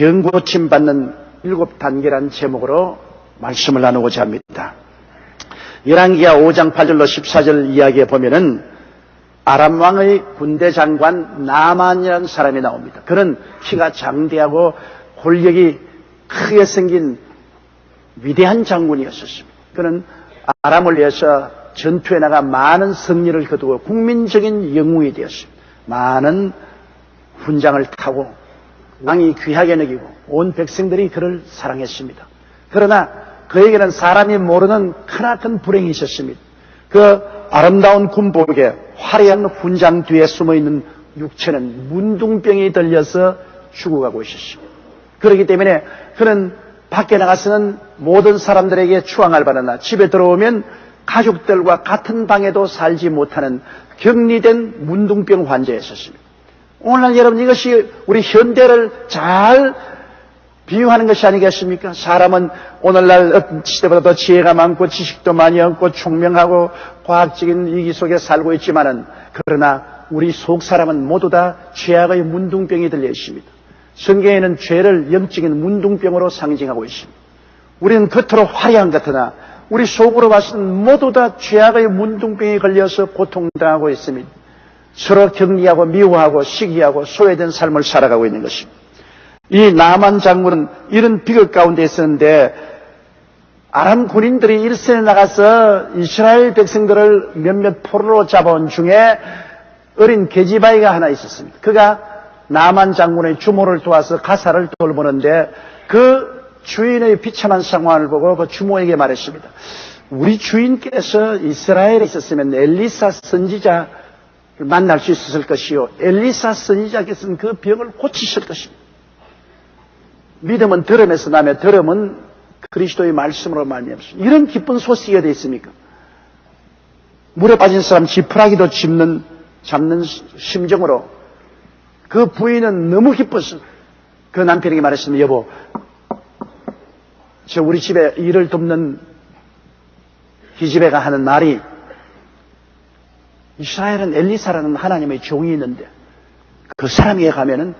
병 고침받는 7단계라는 제목으로 말씀을 나누고자 합니다. 열왕기하 5장 8절로 14절 이야기에 보면은 아람 왕의 군대 장관 나만이라는 사람이 나옵니다. 그는 키가 장대하고 권력이 크게 생긴 위대한 장군이었습니다. 그는 아람을 위해서 전투에 나가 많은 승리를 거두고 국민적인 영웅이 되었습니다. 많은 훈장을 타고 왕이 귀하게 여기고 온 백성들이 그를 사랑했습니다. 그러나 그에게는 사람이 모르는 크나큰 불행이 있었습니다. 그 아름다운 군복에 화려한 훈장 뒤에 숨어있는 육체는 문둥병이 들려서 죽어가고 있었습니다. 그렇기 때문에 그는 밖에 나가서는 모든 사람들에게 추앙을 받았나 집에 들어오면 가족들과 같은 방에도 살지 못하는 격리된 문둥병 환자였었습니다. 오늘날 여러분, 이것이 우리 현대를 잘 비유하는 것이 아니겠습니까? 사람은 오늘날 시대보다 더 지혜가 많고 지식도 많이 얻고 총명하고 과학적인 위기 속에 살고 있지만은, 그러나 우리 속 사람은 모두 다 죄악의 문둥병이 들려 있습니다. 성경에는 죄를 영적인 문둥병으로 상징하고 있습니다. 우리는 겉으로 화려한 것 같으나 우리 속으로 봐서는 모두 다 죄악의 문둥병에 걸려서 고통당하고 있습니다. 서로 격리하고 미워하고 시기하고 소외된 삶을 살아가고 있는 것입니다. 이 나만 장군은 이런 비극 가운데 있었는데, 아람 군인들이 일선에 나가서 이스라엘 백성들을 몇몇 포로로 잡아온 중에 어린 계집아이가 하나 있었습니다. 그가 나만 장군의 주모를 도와서 가사를 돌보는데, 그 주인의 비참한 상황을 보고 그 주모에게 말했습니다. 우리 주인께서 이스라엘에 있었으면 엘리사 선지자를 만날 수 있었을 것이요, 엘리사 선지자께서는 그 병을 고치실 것입니다. 믿음은 들음에서 나며 들음은 그리스도의 말씀으로 말미암습니다. 이런 기쁜 소식이 어디 있습니까? 물에 빠진 사람 지푸라기도 잡는 심정으로 그 부인은 너무 기뻤어. 그 남편에게 말했습니다. 여보, 저 우리 집에 일을 돕는 기집애가 하는 말이, 이스라엘은 엘리사라는 하나님의 종이 있는데 그 사람에게 가면은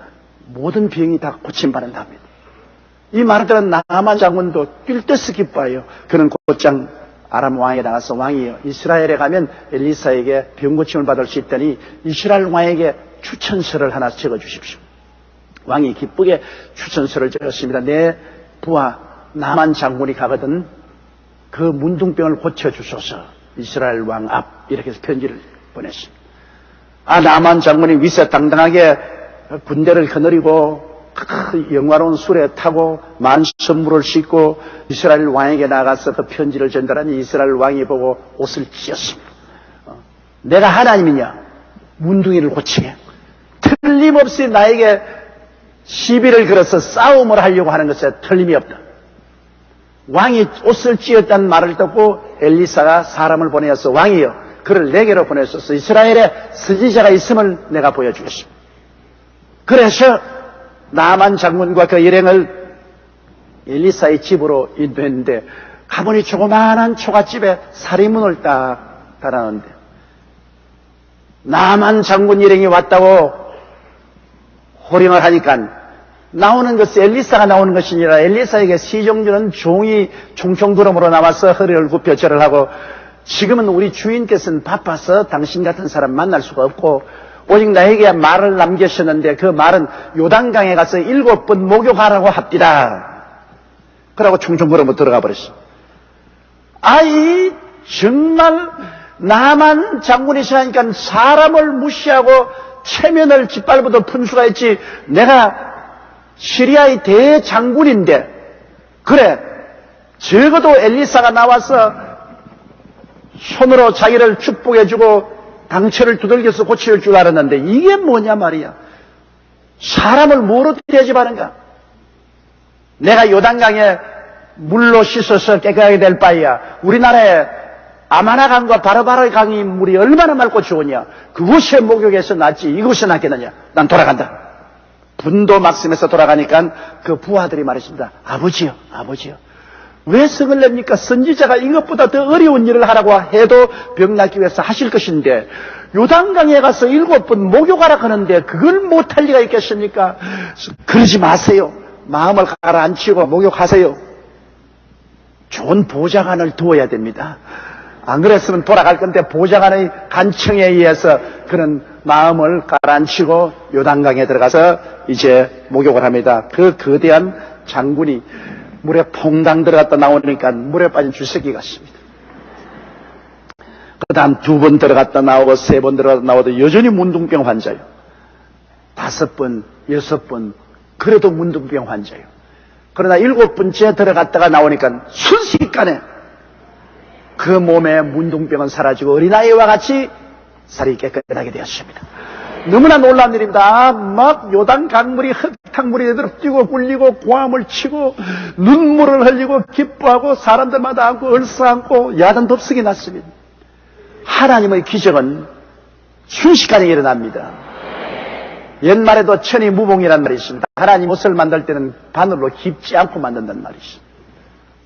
모든 병이 다 고침받는답니다. 이 말을 들은 나만 장군도 뛸 듯이 기뻐해요. 그는 곧장 아람 왕에게 나가서, 왕이여, 이스라엘에 가면 엘리사에게 병 고침을 받을 수 있다니 이스라엘 왕에게 추천서를 하나 적어주십시오. 왕이 기쁘게 추천서를 적었습니다. 내 부하 나만 장군이 가거든 그 문둥병을 고쳐주소서, 이스라엘 왕 앞. 이렇게 해서 편지를 보냈습니다. 나만 장군이 위세당당하게 군대를 거느리고 영화로운 수레 타고 만선물을 싣고 이스라엘 왕에게 나가서 그 편지를 전달하니 이스라엘 왕이 보고 옷을 찢었습니다. 내가 하나님이냐? 문둥이를 고치게. 틀림없이 나에게 시비를 걸어서 싸움을 하려고 하는 것에 틀림이 없다. 왕이 옷을 찢었다는 말을 듣고 엘리사가 사람을 보내어서, 왕이여, 그를 내게로 보내소서. 이스라엘에 선지자가 있음을 내가 보여주겠습니다. 그래서 나만 장군과 그 일행을 엘리사의 집으로 인도했는데, 가보니 조그마한 초가집에 사리문을 딱 달아놨는데, 나만 장군 일행이 왔다고 호령을 하니까 나오는 것이 엘리사가 나오는 것이 아니라 엘리사에게 시종주는 종이 총총구름으로 남아서 허리를 굽혀 절을 하고, 지금은 우리 주인께서는 바빠서 당신 같은 사람 만날 수가 없고 오직 나에게 말을 남기셨는데 그 말은 요단강에 가서 7번 목욕하라고 합디다. 그러고 총총구름으로 들어가 버렸어. 정말 나만 장군이시라니까 사람을 무시하고 체면을 짓밟아도 푼수가 있지. 내가 시리아의 대장군인데, 그래, 적어도 엘리사가 나와서 손으로 자기를 축복해주고 당처를 두들겨서 고칠 줄 알았는데 이게 뭐냐 말이야. 사람을 뭐로 대접하는가? 내가 요단강에 물로 씻어서 깨끗하게 될 바에야 우리나라에 아마나강과 바르바르 강이 물이 얼마나 맑고 좋으냐. 그곳에 목욕해서 낫지 이곳에 낫겠느냐. 난 돌아간다. 분도 막심해서 돌아가니까 그 부하들이 말했습니다. 아버지요, 아버지요, 왜 성을 냅니까? 선지자가 이것보다 더 어려운 일을 하라고 해도 병 낫기 위해서 하실 것인데 요단강에 가서 7번 목욕하라 하는데 그걸 못할 리가 있겠습니까? 그러지 마세요. 마음을 가라앉히고 목욕하세요. 좋은 보좌관을 두어야 됩니다. 안 그랬으면 돌아갈 건데 보좌관의 간청에 의해서 그런 마음을 가라앉히고 요단강에 들어가서 이제 목욕을 합니다. 그 거대한 장군이 물에 퐁당 들어갔다 나오니까 물에 빠진 주새끼 같습니다. 그 다음 2번 들어갔다 나오고 3번 들어갔다 나오도 여전히 문둥병 환자예요. 5번, 6번 그래도 문둥병 환자예요. 그러나 7번째 들어갔다가 나오니까 순식간에 그 몸에 문둥병은 사라지고 어린아이와 같이 살이 깨끗하게 되었습니다. 너무나 놀라운 일입니다. 막 요단 강물이 흙탕물이 되도록 뛰고 굴리고 고함을 치고 눈물을 흘리고 기뻐하고 사람들마다 안고 얼싸안고 야단 덥석이 났습니다. 하나님의 기적은 순식간에 일어납니다. 옛말에도 천이무봉이라는 말이 있습니다. 하나님 옷을 만들 때는 바늘로 깁지 않고 만든다는 말이 있습니다.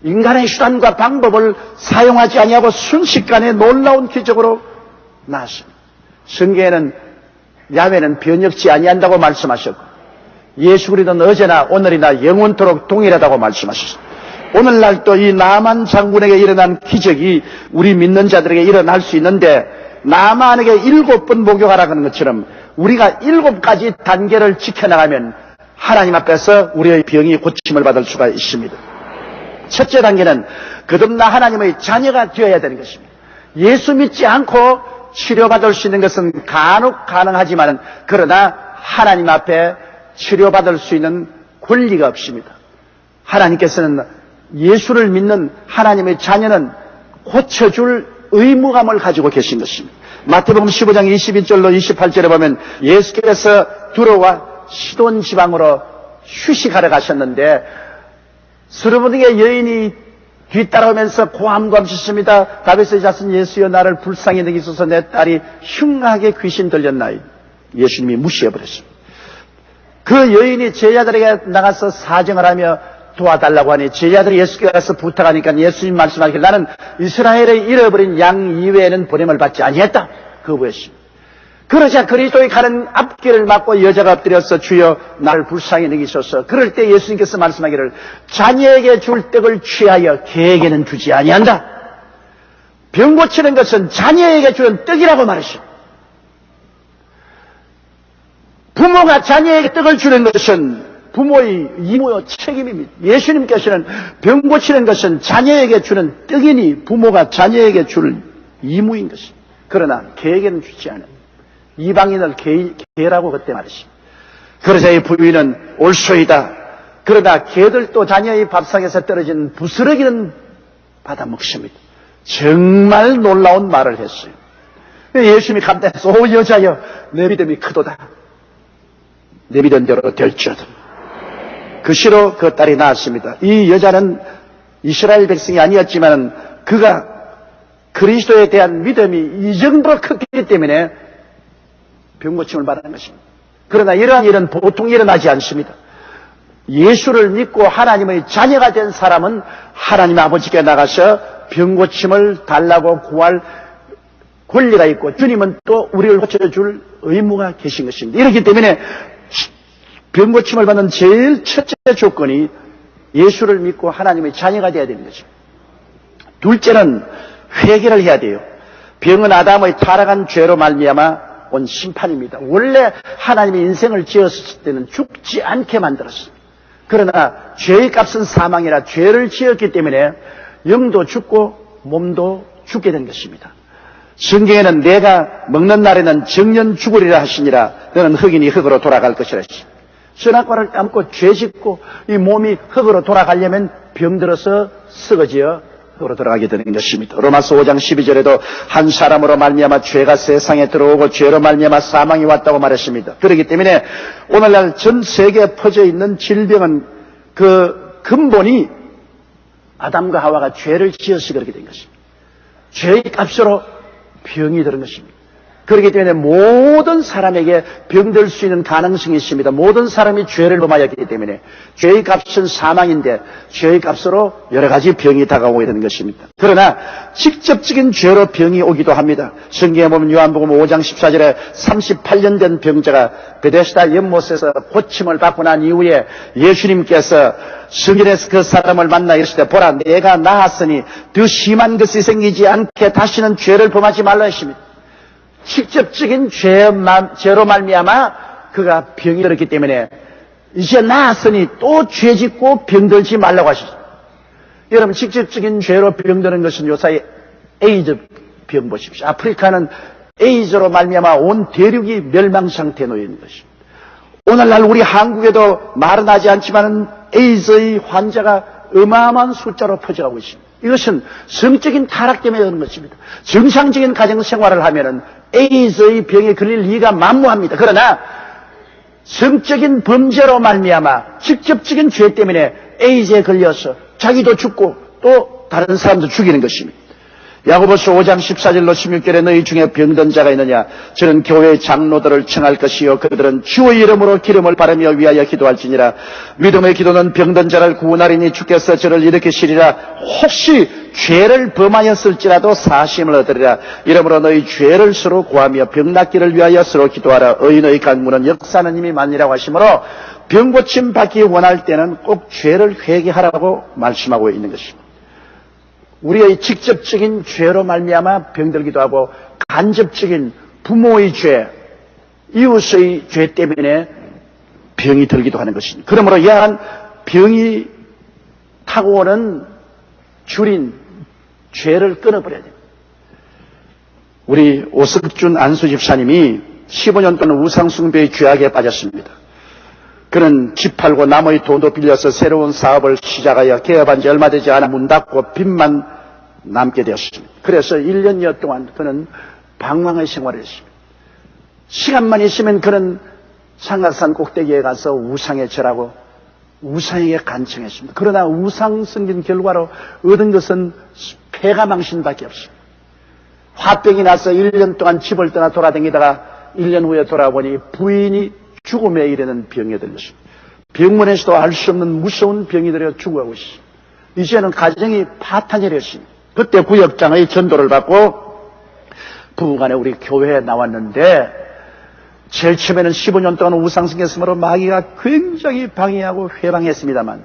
인간의 수단과 방법을 사용하지 아니하고 순식간에 놀라운 기적으로 나왔습니다. 성경에는 야훼는 변혁지 아니한다고 말씀하셨고 예수 그리스도는 어제나 오늘이나 영원토록 동일하다고 말씀하셨습니다. 오늘날 또 이 나만 장군에게 일어난 기적이 우리 믿는 자들에게 일어날 수 있는데 나만에게 7번 목욕하라고 하는 것처럼 우리가 7가지 단계를 지켜나가면 하나님 앞에서 우리의 병이 고침을 받을 수가 있습니다. 첫째 단계는 거듭나 하나님의 자녀가 되어야 되는 것입니다. 예수 믿지 않고 치료받을 수 있는 것은 간혹 가능하지만 그러나 하나님 앞에 치료받을 수 있는 권리가 없습니다. 하나님께서는 예수를 믿는 하나님의 자녀는 고쳐줄 의무감을 가지고 계신 것입니다. 마태복음 15장 21절로 28절에 보면 예수께서 두로와 시돈 지방으로 휴식하러 가셨는데 스르브등의 여인이 뒤따라오면서 고함고함 짓습니다. 다윗의 자손 예수여 나를 불쌍히 여기소서 내 딸이 흉하게 귀신 들렸나이다. 예수님이 무시해버렸습니다. 그 여인이 제자들에게 나가서 사정을 하며 도와달라고 하니 제자들이 예수께 가서 부탁하니까 예수님 말씀하기를 나는 이스라엘의 잃어버린 양 이외에는 보냄을 받지 아니했다. 거부했습니다. 그러자 그리스도의 가는 앞길을 막고 여자가 엎드려서 주여 나를 불쌍히 여기소서. 그럴 때 예수님께서 말씀하기를 자녀에게 줄 떡을 취하여 개에게는 주지 아니한다. 병 고치는 것은 자녀에게 주는 떡이라고 말하십니다. 부모가 자녀에게 떡을 주는 것은 부모의 이모요 책임입니다. 예수님께서는 병 고치는 것은 자녀에게 주는 떡이니 부모가 자녀에게 줄 이무인 것입니다. 그러나 개에게는 주지 않아요. 이방인을 개라고 그때 말했습니다. 그러자 이 부인은 올소이다. 그러나 개들도 자녀의 밥상에서 떨어진 부스러기는 받아 먹습니다. 정말 놀라운 말을 했어요. 예수님이 감탄해서 오 여자여 내 믿음이 크도다. 내 믿은 대로 될지어다. 그 시로 그 딸이 낳았습니다. 이 여자는 이스라엘 백성이 아니었지만 그가 그리스도에 대한 믿음이 이 정도로 컸기 때문에 병고침을 받는 것입니다. 그러나 이러한 일은 보통 일어나지 않습니다. 예수를 믿고 하나님의 자녀가 된 사람은 하나님 아버지께 나가서 병고침을 달라고 구할 권리가 있고 주님은 또 우리를 고쳐줄 의무가 계신 것입니다. 이렇기 때문에 병고침을 받는 제일 첫째 조건이 예수를 믿고 하나님의 자녀가 되어야 되는 것입니다. 둘째는 회개를 해야 돼요. 병은 아담의 타락한 죄로 말미암아 온 심판입니다. 원래 하나님이 인생을 지었을 때는 죽지 않게 만들었습니다. 그러나 죄의 값은 사망이라 죄를 지었기 때문에 영도 죽고 몸도 죽게 된 것입니다. 성경에는 내가 먹는 날에는 정년 죽으리라 하시니라 너는 흙이니 흙으로 돌아갈 것이라 하시니 선악과를 감고 죄짓고 이 몸이 흙으로 돌아가려면 병들어서 썩어지어 흙으로 돌아가게 되는 것입니다. 로마서 5장 12절에도 한 사람으로 말미암아 죄가 세상에 들어오고 죄로 말미암아 사망이 왔다고 말했습니다. 그렇기 때문에 오늘날 전 세계에 퍼져 있는 질병은 그 근본이 아담과 하와가 죄를 지어서 그렇게 된 것입니다. 죄의 값으로 병이 들은 것입니다. 그렇기 때문에 모든 사람에게 병들 수 있는 가능성이 있습니다. 모든 사람이 죄를 범하였기 때문에 죄의 값은 사망인데 죄의 값으로 여러 가지 병이 다가오게 되는 것입니다. 그러나 직접적인 죄로 병이 오기도 합니다. 성경에 보면 요한복음 5장 14절에 38년 된 병자가 베데스다 연못에서 고침을 받고 난 이후에 예수님께서 성전에서 그 사람을 만나 이르시되 보라 내가 나았으니 더 심한 것이 생기지 않게 다시는 죄를 범하지 말라 했습니다. 직접적인 죄로 말미암아 그가 병이 들었기 때문에 이제 나았으니 또 죄짓고 병들지 말라고 하셨습니다. 여러분 직접적인 죄로 병드는 것은 요사이 에이즈 병 보십시오. 아프리카는 에이즈로 말미암아 온 대륙이 멸망 상태에 놓여 있는 것입니다. 오늘날 우리 한국에도 말은 하지 않지만 에이즈의 환자가 어마어마한 숫자로 퍼져가고 있습니다. 이것은 성적인 타락 때문에 그런 것입니다. 정상적인 가정생활을 하면은 에이즈의 병에 걸릴 리가 만무합니다. 그러나 성적인 범죄로 말미암아 직접적인 죄 때문에 에이즈에 걸려서 자기도 죽고 또 다른 사람도 죽이는 것입니다. 야고보서 5장 14절로 16절에 너희 중에 병든 자가 있느냐 저는 교회의 장로들을 청할 것이요 그들은 주의 이름으로 기름을 바르며 위하여 기도할지니라. 믿음의 기도는 병든 자를 구원하리니 주께서 저를 일으키시리라. 혹시 죄를 범하였을지라도 사심을 얻으리라. 이러므로 너희 죄를 서로 구하며 병 낫기를 위하여 서로 기도하라. 의인의 강문은 역사하는 힘이 많으라고 하시므로 병 고침 받기 원할 때는 꼭 죄를 회개하라고 말씀하고 있는 것입니다. 우리의 직접적인 죄로 말미암아 병들기도 하고 간접적인 부모의 죄, 이웃의 죄 때문에 병이 들기도 하는 것입니다. 그러므로 이러한 병이 타고 오는 줄인 죄를 끊어버려야 됩니다. 우리 오석준 안수 집사님이 15년 동안 우상숭배의 죄악에 빠졌습니다. 그는 집 팔고 남의 돈도 빌려서 새로운 사업을 시작하여 개업한 지 얼마 되지 않아 문 닫고 빚만 남게 되었습니다. 그래서 1년여 동안 그는 방황의 생활을 했습니다. 시간만 있으면 그는 상가산 꼭대기에 가서 우상에 절하고 우상에게 간청했습니다. 그러나 우상 섬긴 결과로 얻은 것은 폐가 망신밖에 없습니다. 화병이 나서 1년 동안 집을 떠나 돌아다니다가 1년 후에 돌아보니 부인이 죽음에 이르는 병에 들렸습니다. 병원에서도 알 수 없는 무서운 병이 들여 죽어가고 있습니다. 이제는 가정이 파탄이 됐습니다. 그때 구역장의 전도를 받고 부부간에 우리 교회에 나왔는데 제일 처음에는 15년 동안 우상승했으므로 마귀가 굉장히 방해하고 회방했습니다만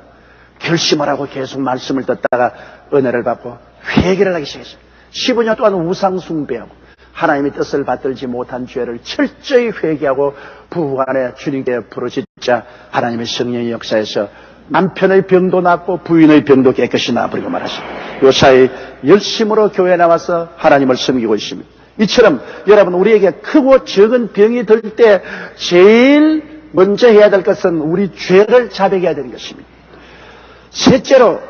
결심을 하고 계속 말씀을 듣다가 은혜를 받고 회개를 하기 시작했습니다. 15년 동안 우상숭배하고 하나님의 뜻을 받들지 못한 죄를 철저히 회개하고 부부간에 주님께 부르짖자 하나님의 성령의 역사에서 남편의 병도 낫고 부인의 병도 깨끗이 나아버리고 말하십니다. 요사이 열심으로 교회에 나와서 하나님을 섬기고 있습니다. 이처럼 여러분 우리에게 크고 적은 병이 들 때 제일 먼저 해야 될 것은 우리 죄를 자백해야 되는 것입니다. 셋째로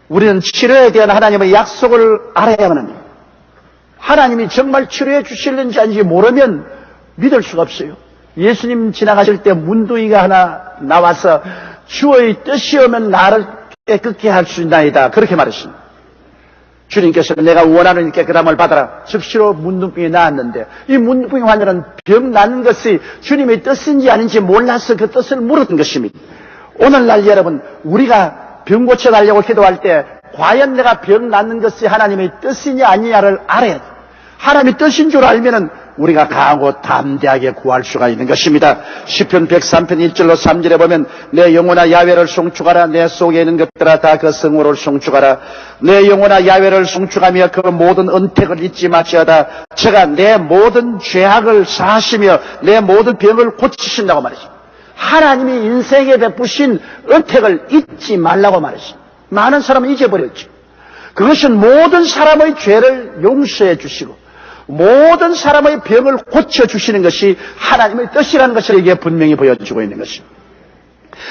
우리는 치료에 대한 하나님의 약속을 알아야만 합니다. 하나님이 정말 치료해 주실는지 아닌지 모르면 믿을 수가 없어요. 예수님 지나가실 때 문둥이가 하나 나와서 주의 뜻이 오면 나를 깨끗게 할 수 있나이다 그렇게 말했습니다. 주님께서 내가 원하는 깨끗함을 받아라. 즉시로 문둥병이 나았는데 이 문둥병 환자는 병 나는 것이 주님의 뜻인지 아닌지 몰라서 그 뜻을 물었던 것입니다. 오늘날 여러분 우리가 병 고쳐달라고 기도할 때 과연 내가 병 낫는 것이 하나님의 뜻이냐 아니냐를 알아야 돼요. 하나님의 뜻인 줄 알면은 우리가 강하고 담대하게 구할 수가 있는 것입니다. 시편 103편 1절로 3절에 보면 내 영혼아 야훼를 송축하라. 내 속에 있는 것들아 다 그 성호를 송축하라. 내 영혼아 야훼를 송축하며 그 모든 은택을 잊지 마시어다. 제가 내 모든 죄악을 사하시며 내 모든 병을 고치신다고 말했습니다. 하나님이 인생에 베푸신 은택을 잊지 말라고 말했습니다. 많은 사람은 잊어버렸죠. 그것은 모든 사람의 죄를 용서해 주시고 모든 사람의 병을 고쳐주시는 것이 하나님의 뜻이라는 것을 이게 분명히 보여주고 있는 것입니다.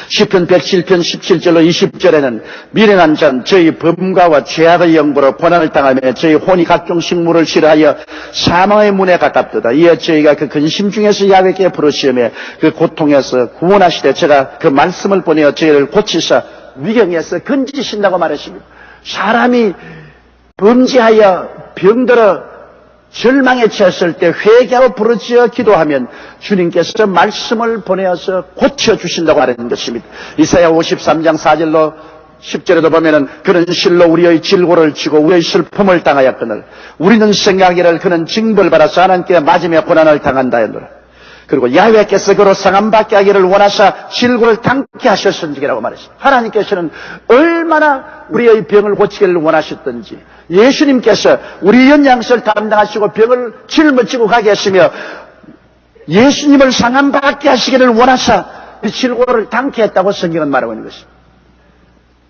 시편 107편 17절로 20절에는 미련한 자는 저희 범과와 죄악의 영부로 고난을 당하며 저희 혼이 각종 식물을 싫어하여 사망의 문에 가깝도다. 이에 저희가 그 근심 중에서 야훼께 부르시며 그 고통에서 구원하시되 제가 그 말씀을 보내어 저희를 고치사 위경에서 건지신다고 말했습니다. 사람이 범죄하여 병들어 절망에 처했을 때 회개하고 부르짖어 기도하면 주님께서 말씀을 보내어서 고쳐주신다고 말하는 것입니다. 이사야 53장 4절로 10절에도 보면은 그는 실로 우리의 질고를 치고 우리의 슬픔을 당하였거늘 우리는 생각하기를 그는 징벌 받아서 하나님께 맞으며 고난을 당한다 했노라. 그리고 야훼께서 그로 상함받게 하기를 원하사 질고를 당케 하셨은지라고 말했습니다. 하나님께서는 얼마나 우리의 병을 고치기를 원하셨던지, 예수님께서 우리 연양을 담당하시고 병을 짊어지고 가게 했으며 예수님을 상함받게 하시기를 원하사 이 질고를 당케 했다고 성경은 말하고 있는 것입니다.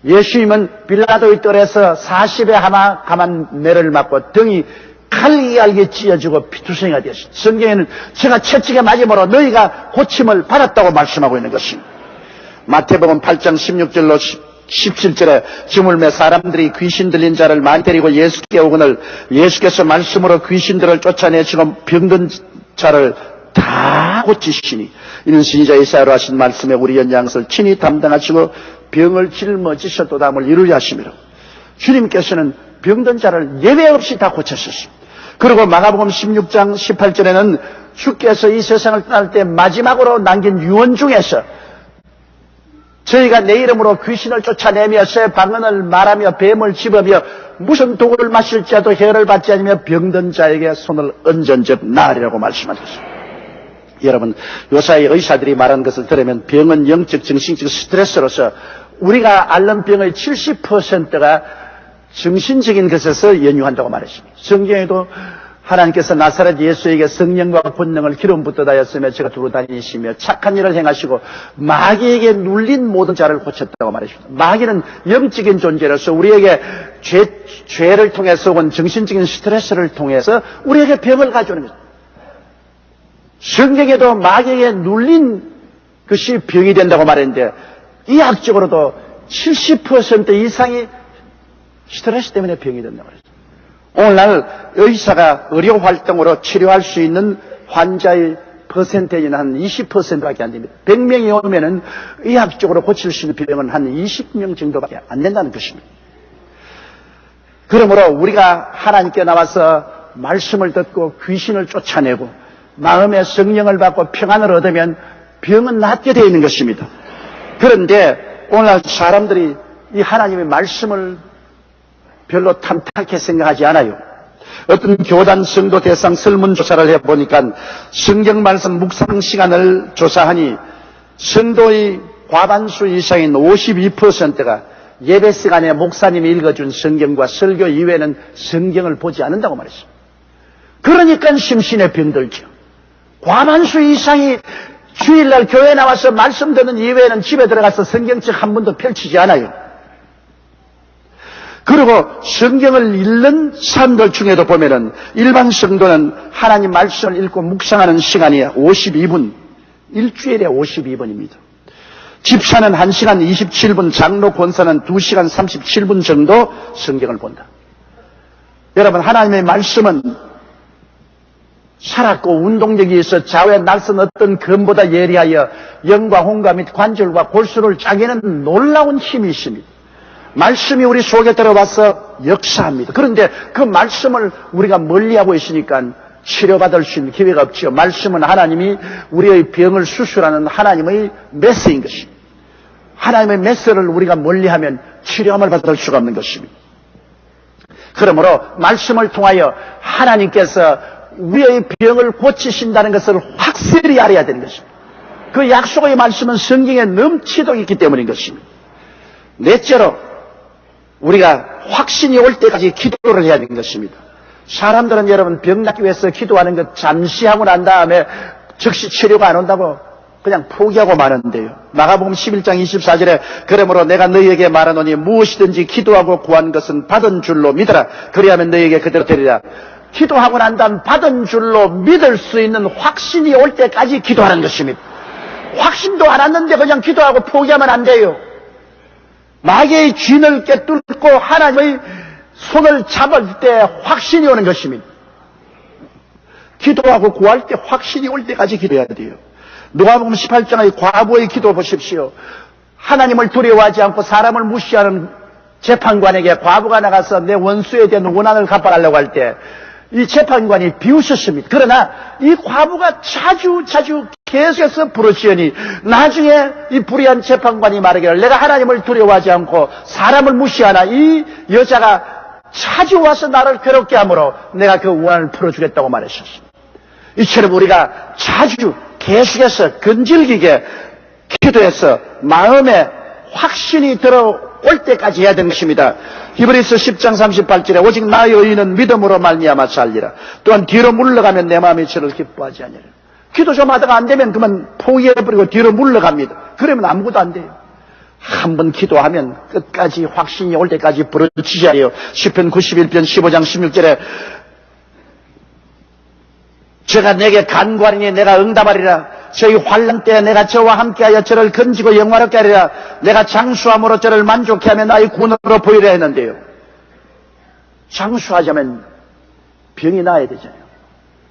예수님은 빌라도의 뜰에서 40의 하마 감한 매를 맞고 등이 칼기알게 찢어지고 피투성이가 되었습니다. 성경에는 제가 채찍에 맞음으로 너희가 고침을 받았다고 말씀하고 있는 것입니다. 마태복음 8장 16절로 17절에 주물매 사람들이 귀신 들린 자를 많이 데리고 예수께 오거늘 예수께서 말씀으로 귀신들을 쫓아내시고 병든 자를 다 고치시니 이는 선지자 이사야로 하신 말씀에 우리 연양을 친히 담당하시고 병을 짊어지셨도다함을 이루려 하심이라. 주님께서는 병든 자를 예외 없이 다 고쳤었습니다. 그리고 마가복음 16장 18절에는 주께서 이 세상을 떠날 때 마지막으로 남긴 유언 중에서 저희가 내 이름으로 귀신을 쫓아내며 새 방언을 말하며 뱀을 집으며 무슨 독을 마실지라도 해를 받지 않으며 병든 자에게 손을 얹은즉 나으리라고 말씀하셨습니다. 여러분, 요사이 의사들이 말한 것을 들으면 병은 영적, 정신적 스트레스로서 우리가 앓는 병의 70%가 정신적인 것에서 연유한다고 말했습니다. 성경에도 하나님께서 나사렛 예수에게 성령과 권능을 기름 붓듯하였으며 제가 두루 다니시며 착한 일을 행하시고 마귀에게 눌린 모든 자를 고쳤다고 말했습니다. 마귀는 영적인 존재로서 우리에게 죄를 통해서 온 정신적인 스트레스를 통해서 우리에게 병을 가져오는 것입니다. 성경에도 마귀에게 눌린 것이 병이 된다고 말했는데 의학적으로도 70% 이상이 스트레스 때문에 병이 된다고 말했습니다. 오늘날 의사가 의료 활동으로 치료할 수 있는 환자의 퍼센테이지는 한 20%밖에 안 됩니다. 100명이 오면은 의학적으로 고칠 수 있는 병은 한 20명 정도밖에 안 된다는 것입니다. 그러므로 우리가 하나님께 나와서 말씀을 듣고 귀신을 쫓아내고 마음의 성령을 받고 평안을 얻으면 병은 낫게 되어 있는 것입니다. 그런데 오늘날 사람들이 이 하나님의 말씀을 별로 탐탁하게 생각하지 않아요. 어떤 교단 성도 대상 설문조사를 해보니까 성경 말씀 묵상 시간을 조사하니 성도의 과반수 이상인 52%가 예배 시간에 목사님이 읽어준 성경과 설교 이외에는 성경을 보지 않는다고 말했습니다. 그러니까 심신에 병들죠. 과반수 이상이 주일날 교회에 나와서 말씀 듣는 이외에는 집에 들어가서 성경책 한 번도 펼치지 않아요. 그리고 성경을 읽는 사람들 중에도 보면은 일반 성도는 하나님 말씀을 읽고 묵상하는 시간이 52분, 일주일에 52분입니다. 집사는 1시간 27분, 장로 권사는 2시간 37분 정도 성경을 본다. 여러분, 하나님의 말씀은 살았고 운동력이 있어 좌우에 날선 어떤 검보다 예리하여 영과 홍과 및 관절과 골수를 짜기는 놀라운 힘이 있습니다. 말씀이 우리 속에 들어와서 역사합니다. 그런데 그 말씀을 우리가 멀리하고 있으니까 치료받을 수 있는 기회가 없지요. 말씀은 하나님이 우리의 병을 수술하는 하나님의 메스인 것입니다. 하나님의 메스를 우리가 멀리하면 치료함을 받을 수가 없는 것입니다. 그러므로 말씀을 통하여 하나님께서 우리의 병을 고치신다는 것을 확실히 알아야 되는 것입니다. 그 약속의 말씀은 성경에 넘치도록 있기 때문인 것입니다. 넷째로 우리가 확신이 올 때까지 기도를 해야 되는 것입니다. 사람들은 여러분 병 낫기 위해서 기도하는 것 잠시 하고 난 다음에 즉시 치료가 안 온다고 그냥 포기하고 마는데요. 마가복음 11장 24절에 그러므로 내가 너희에게 말하노니 무엇이든지 기도하고 구한 것은 받은 줄로 믿어라. 그리하면 너희에게 그대로 되리라. 기도하고 난 다음 받은 줄로 믿을 수 있는 확신이 올 때까지 기도하는 것입니다. 확신도 안 왔는데 그냥 기도하고 포기하면 안 돼요. 마귀의 쥔을 깨뚫고 하나님의 손을 잡을 때 확신이 오는 것입니다. 기도하고 구할 때 확신이 올 때까지 기도해야 돼요. 누가복음 18장의 과부의 기도 보십시오. 하나님을 두려워하지 않고 사람을 무시하는 재판관에게 과부가 나가서 내 원수에 대한 원한을 갚아달라고 할 때 이 재판관이 비웃었습니다. 그러나 이 과부가 자주 계속해서 부르시니 나중에 이 불의한 재판관이 말하기를 내가 하나님을 두려워하지 않고 사람을 무시하나 이 여자가 자주 와서 나를 괴롭게 하므로 내가 그 원한을 풀어주겠다고 말했었습니다. 이처럼 우리가 자주 계속해서 근질기게 기도해서 마음에 확신이 들어올 때까지 해야 되는 것입니다. 히브리서 10장 38절에 오직 나의 의인은 믿음으로 말미암아 살리라. 또한 뒤로 물러가면 내 마음이 저를 기뻐하지 아니하리라. 기도 좀 하다가 안 되면 그만 포기해버리고 뒤로 물러갑니다. 그러면 아무것도 안 돼요. 한번 기도하면 끝까지 확신이 올 때까지 부르짖어야 해요. 시편 91편 15장 16절에 저가 내게 간구하리니 내가 응답하리라. 저희 환난 때에 내가 저와 함께하여 저를 건지고 영화롭게 하리라. 내가 장수함으로 저를 만족케 하며 나의 군으로 보이려 했는데요. 장수하자면 병이 나야 되잖아요.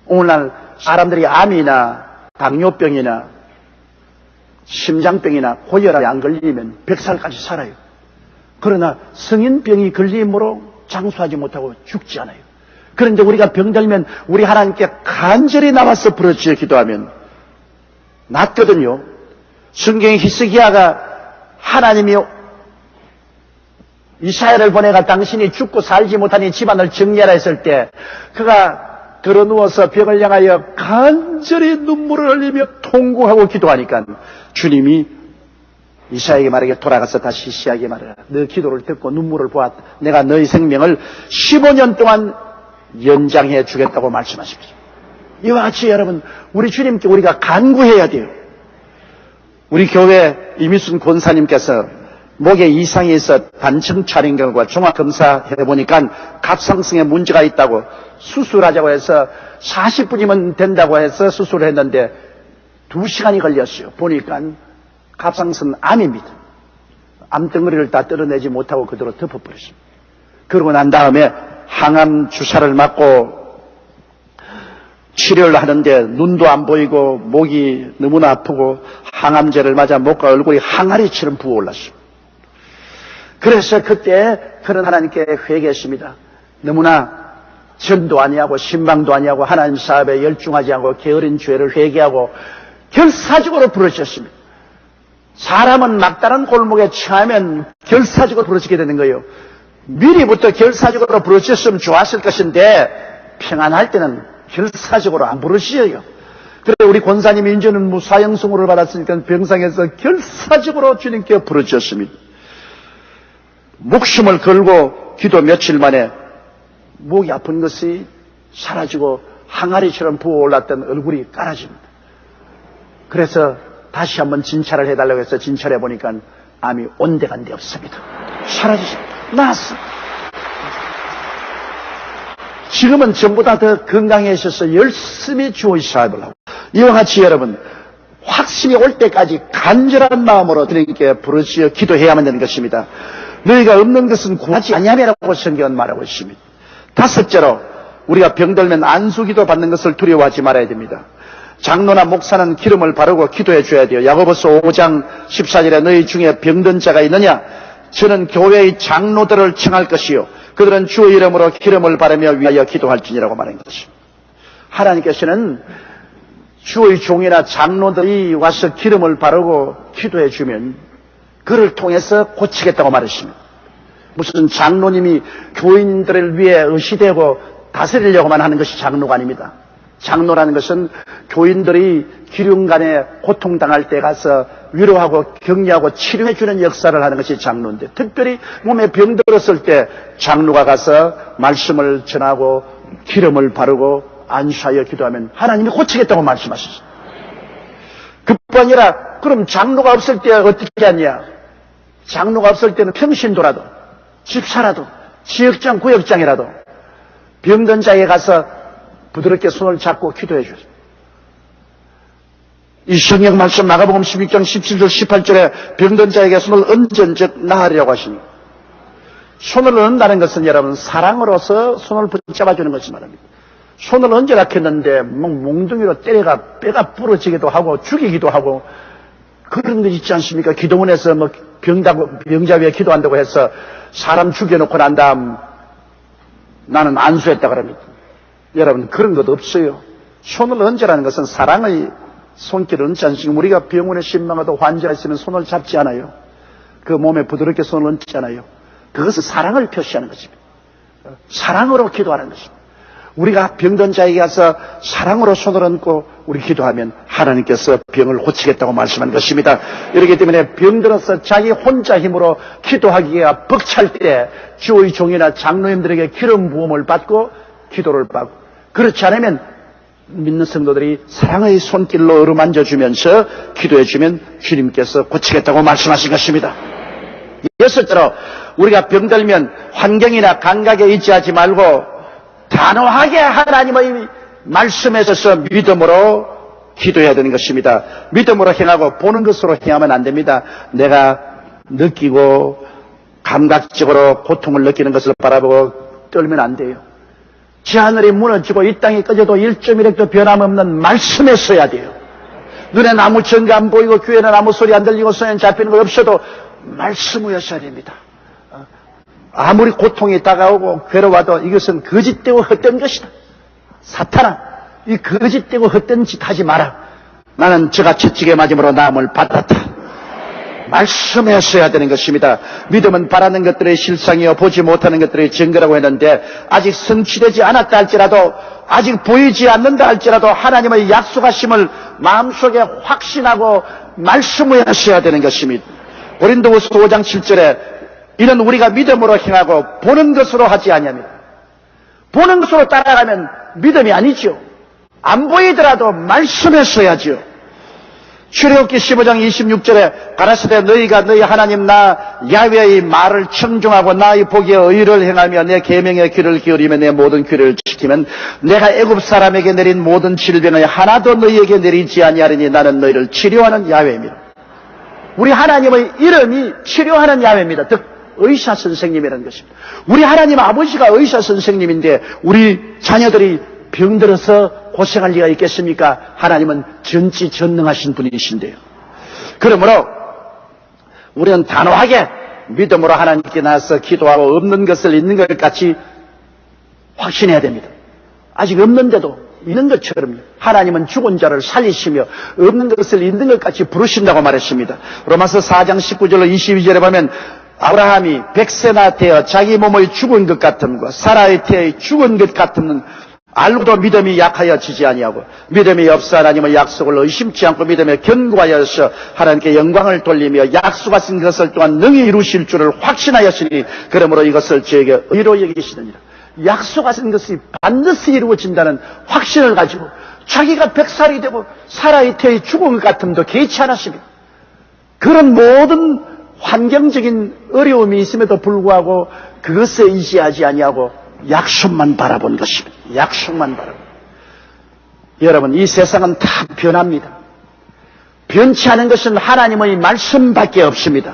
오늘날 사람들이 암이나 당뇨병이나 심장병이나 고혈압에 안 걸리면 100살까지 살아요. 그러나 성인병이 걸림으로 장수하지 못하고 죽지 않아요. 그런데 우리가 병들면 우리 하나님께 간절히 나와서 부르짖어 기도하면 낫거든요. 성경의 히스기야가 하나님이 이사야를 보내가 당신이 죽고 살지 못하니 집안을 정리하라 했을 때 그가 들어누워서 벽을 향하여 간절히 눈물을 흘리며 통곡하고 기도하니까 주님이 이사야에게 말하기를 돌아가서 다시 시야에게 말하라. 너 기도를 듣고 눈물을 보았다. 내가 너의 생명을 15년 동안 연장해 주겠다고 말씀하십니다. 이와 같이 여러분 우리 주님께 우리가 간구해야 돼요. 우리 교회 이미순 권사님께서 목에 이상이 있어 단층 촬영 결과 종합검사 해보니까 갑상선에 문제가 있다고 수술하자고 해서 40분이면 된다고 해서 수술을 했는데 2시간이 걸렸어요. 보니까 갑상선 암입니다. 암덩어리를 다 뜯어내지 못하고 그대로 덮어버렸습니다. 그러고 난 다음에 항암 주사를 맞고 치료를 하는데 눈도 안 보이고 목이 너무나 아프고 항암제를 맞아 목과 얼굴이 항아리처럼 부어올랐어요. 그래서 그때 그런 하나님께 회개했습니다. 너무나 전도 아니하고 신방도 아니하고 하나님 사업에 열중하지 않고 게으른 죄를 회개하고 결사적으로 부르짖었습니다. 사람은 막다른 골목에 처하면 결사적으로 부르짖게 되는 거예요. 미리부터 결사적으로 부르짖었으면 좋았을 것인데 평안할 때는 결사적으로 안 부르짖어요. 그래 우리 권사님이 이제는 무사형수를 받았으니까 병상에서 결사적으로 주님께 부르짖었습니다. 목숨을 걸고 기도 며칠 만에 목이 아픈 것이 사라지고 항아리처럼 부어올랐던 얼굴이 깔아집니다. 그래서 다시 한번 진찰을 해달라고 해서 진찰해 보니까 암이 온데간데 없습니다. 사라지십니다. 나았어. 지금은 전보다 더 건강해져서 열심히 주의 사업을 하고 이와 같이 여러분 확신이 올 때까지 간절한 마음으로 주님께 부르짖어 기도해야만 되는 것입니다. 너희가 없는 것은 구하지 아니함이라고 성경은 말하고 있습니다. 다섯째로 우리가 병들면 안수기도 받는 것을 두려워하지 말아야 됩니다. 장로나 목사는 기름을 바르고 기도해 줘야 돼요. 야고보서 5장 14절에 너희 중에 병든 자가 있느냐? 저는 교회의 장로들을 청할 것이요 그들은 주의 이름으로 기름을 바르며 위하여 기도할지니라고 말한 것입니다. 하나님께서는 주의 종이나 장로들이 와서 기름을 바르고 기도해 주면 그를 통해서 고치겠다고 말했습니다. 무슨 장로님이 교인들을 위해 의시되고 다스리려고만 하는 것이 장로가 아닙니다. 장로라는 것은 교인들이 기름간에 고통당할 때 가서 위로하고 격려하고 치료해 주는 역사를 하는 것이 장로인데 특별히 몸에 병들었을 때 장로가 가서 말씀을 전하고 기름을 바르고 안수하여 기도하면 하나님이 고치겠다고 말씀하셨어요. 그뿐 아니라 그럼 장로가 없을 때 어떻게 하냐? 장로가 없을 때는 평신도라도 집사라도 지역장 구역장이라도 병든 자에게 가서 부드럽게 손을 잡고 기도해 주세요. 이 성경 말씀 마가복음 16장 17절 18절에 병든 자에게 손을 얹은즉 나으리라고 하시니 손을 얹는다는 것은 여러분 사랑으로서 손을 붙잡아 주는 것이 말합니다. 손을 얹으라 했는데 몽둥이로 때려가 뼈가 부러지기도 하고 죽이기도 하고 그런 거 있지 않습니까? 기도원에서 병자 위에 기도한다고 해서 사람 죽여놓고 난 다음 나는 안수했다 그럽니다. 여러분, 그런 것 없어요. 손을 얹으라는 것은 사랑의 손길을 얹지 않습니까? 우리가 병원에 신망하도 환자가 있으면 손을 잡지 않아요. 그 몸에 부드럽게 손을 얹지 않아요. 그것은 사랑을 표시하는 것입니다. 사랑으로 기도하는 것입니다. 우리가 병든 자에게 가서 사랑으로 손을 얹고 우리 기도하면 하나님께서 병을 고치겠다고 말씀한 것입니다. 이렇기 때문에 병들어서 자기 혼자 힘으로 기도하기가 벅찰 때 주의 종이나 장로님들에게 기름 부음을 받고 기도를 받고, 그렇지 않으면 믿는 성도들이 사랑의 손길로 어루만져 주면서 기도해 주면 주님께서 고치겠다고 말씀하신 것입니다. 여섯째로, 우리가 병들면 환경이나 감각에 의지하지 말고 단호하게 하나님의 말씀에 있어서 믿음으로 기도해야 되는 것입니다. 믿음으로 행하고 보는 것으로 행하면 안 됩니다. 내가 느끼고 감각적으로 고통을 느끼는 것을 바라보고 떨면 안 돼요. 저 하늘이 무너지고 이 땅이 꺼져도 1.1획도 변함없는 말씀에 서야 돼요. 눈에 아무 증거 안 보이고 귀에는 아무 소리 안 들리고 손에 잡히는 거 없어도 말씀이었어야 됩니다. 아무리 고통이 다가오고 괴로워도 이것은 거짓되고 헛된 것이다. 사탄아, 이 거짓되고 헛된 짓 하지 마라. 나는 저가 채찍에 맞음으로 나음을 받았다. 말씀에 서야 되는 것입니다. 믿음은 바라는 것들의 실상이요 보지 못하는 것들의 증거라고 했는데, 아직 성취되지 않았다 할지라도, 아직 보이지 않는다 할지라도 하나님의 약속하심을 마음속에 확신하고 말씀에 서야 되는 것입니다. 고린도후서 5장 7절에 이는 우리가 믿음으로 행하고 보는 것으로 하지 아니하며, 보는 것으로 따라가면 믿음이 아니죠. 안 보이더라도 말씀에 서야지요. 출애굽기 15장 26절에 가라사대 너희가 너희 하나님 나 야훼의 말을 청종하고 나의 보기에 의를 행하며 내 계명에 귀를 기울이며 내 모든 귀를 지키면 내가 애굽 사람에게 내린 모든 질병을 하나도 너희에게 내리지 아니하리니 나는 너희를 치료하는 야훼입니다. 우리 하나님의 이름이 치료하는 야훼입니다. 즉 의사 선생님이라는 것입니다. 우리 하나님 아버지가 의사 선생님인데 우리 자녀들이 병들어서 고생할 리가 있겠습니까? 하나님은 전지전능하신 분이신데요. 그러므로 우리는 단호하게 믿음으로 하나님께 나서 기도하고 없는 것을 있는 것 같이 확신해야 됩니다. 아직 없는데도 있는 것처럼 하나님은 죽은 자를 살리시며 없는 것을 있는 것 같이 부르신다고 말했습니다. 로마서 4장 19절로 22절에 보면 아브라함이 100세나 되어 자기 몸의 죽은 것 같음과 사라의 태의 죽은 것 같음은 알고도 믿음이 약하여 지지 아니하고 믿음이 없어 하나님의 약속을 의심치 않고 믿음에 견고하여서 하나님께 영광을 돌리며 약속하신 것을 또한 능히 이루실 줄을 확신하였으니 그러므로 이것을 저에게 의로 여기시느니라. 약속하신 것이 반드시 이루어진다는 확신을 가지고 자기가 100살이 되고 사라의 태의 죽은 것 같음도 개의치 않았습니다. 그런 모든 환경적인 어려움이 있음에도 불구하고 그것에 의지하지 아니하고 약속만 바라본 것입니다. 약속만 바라본. 여러분, 이 세상은 다 변합니다. 변치 않은 것은 하나님의 말씀밖에 없습니다.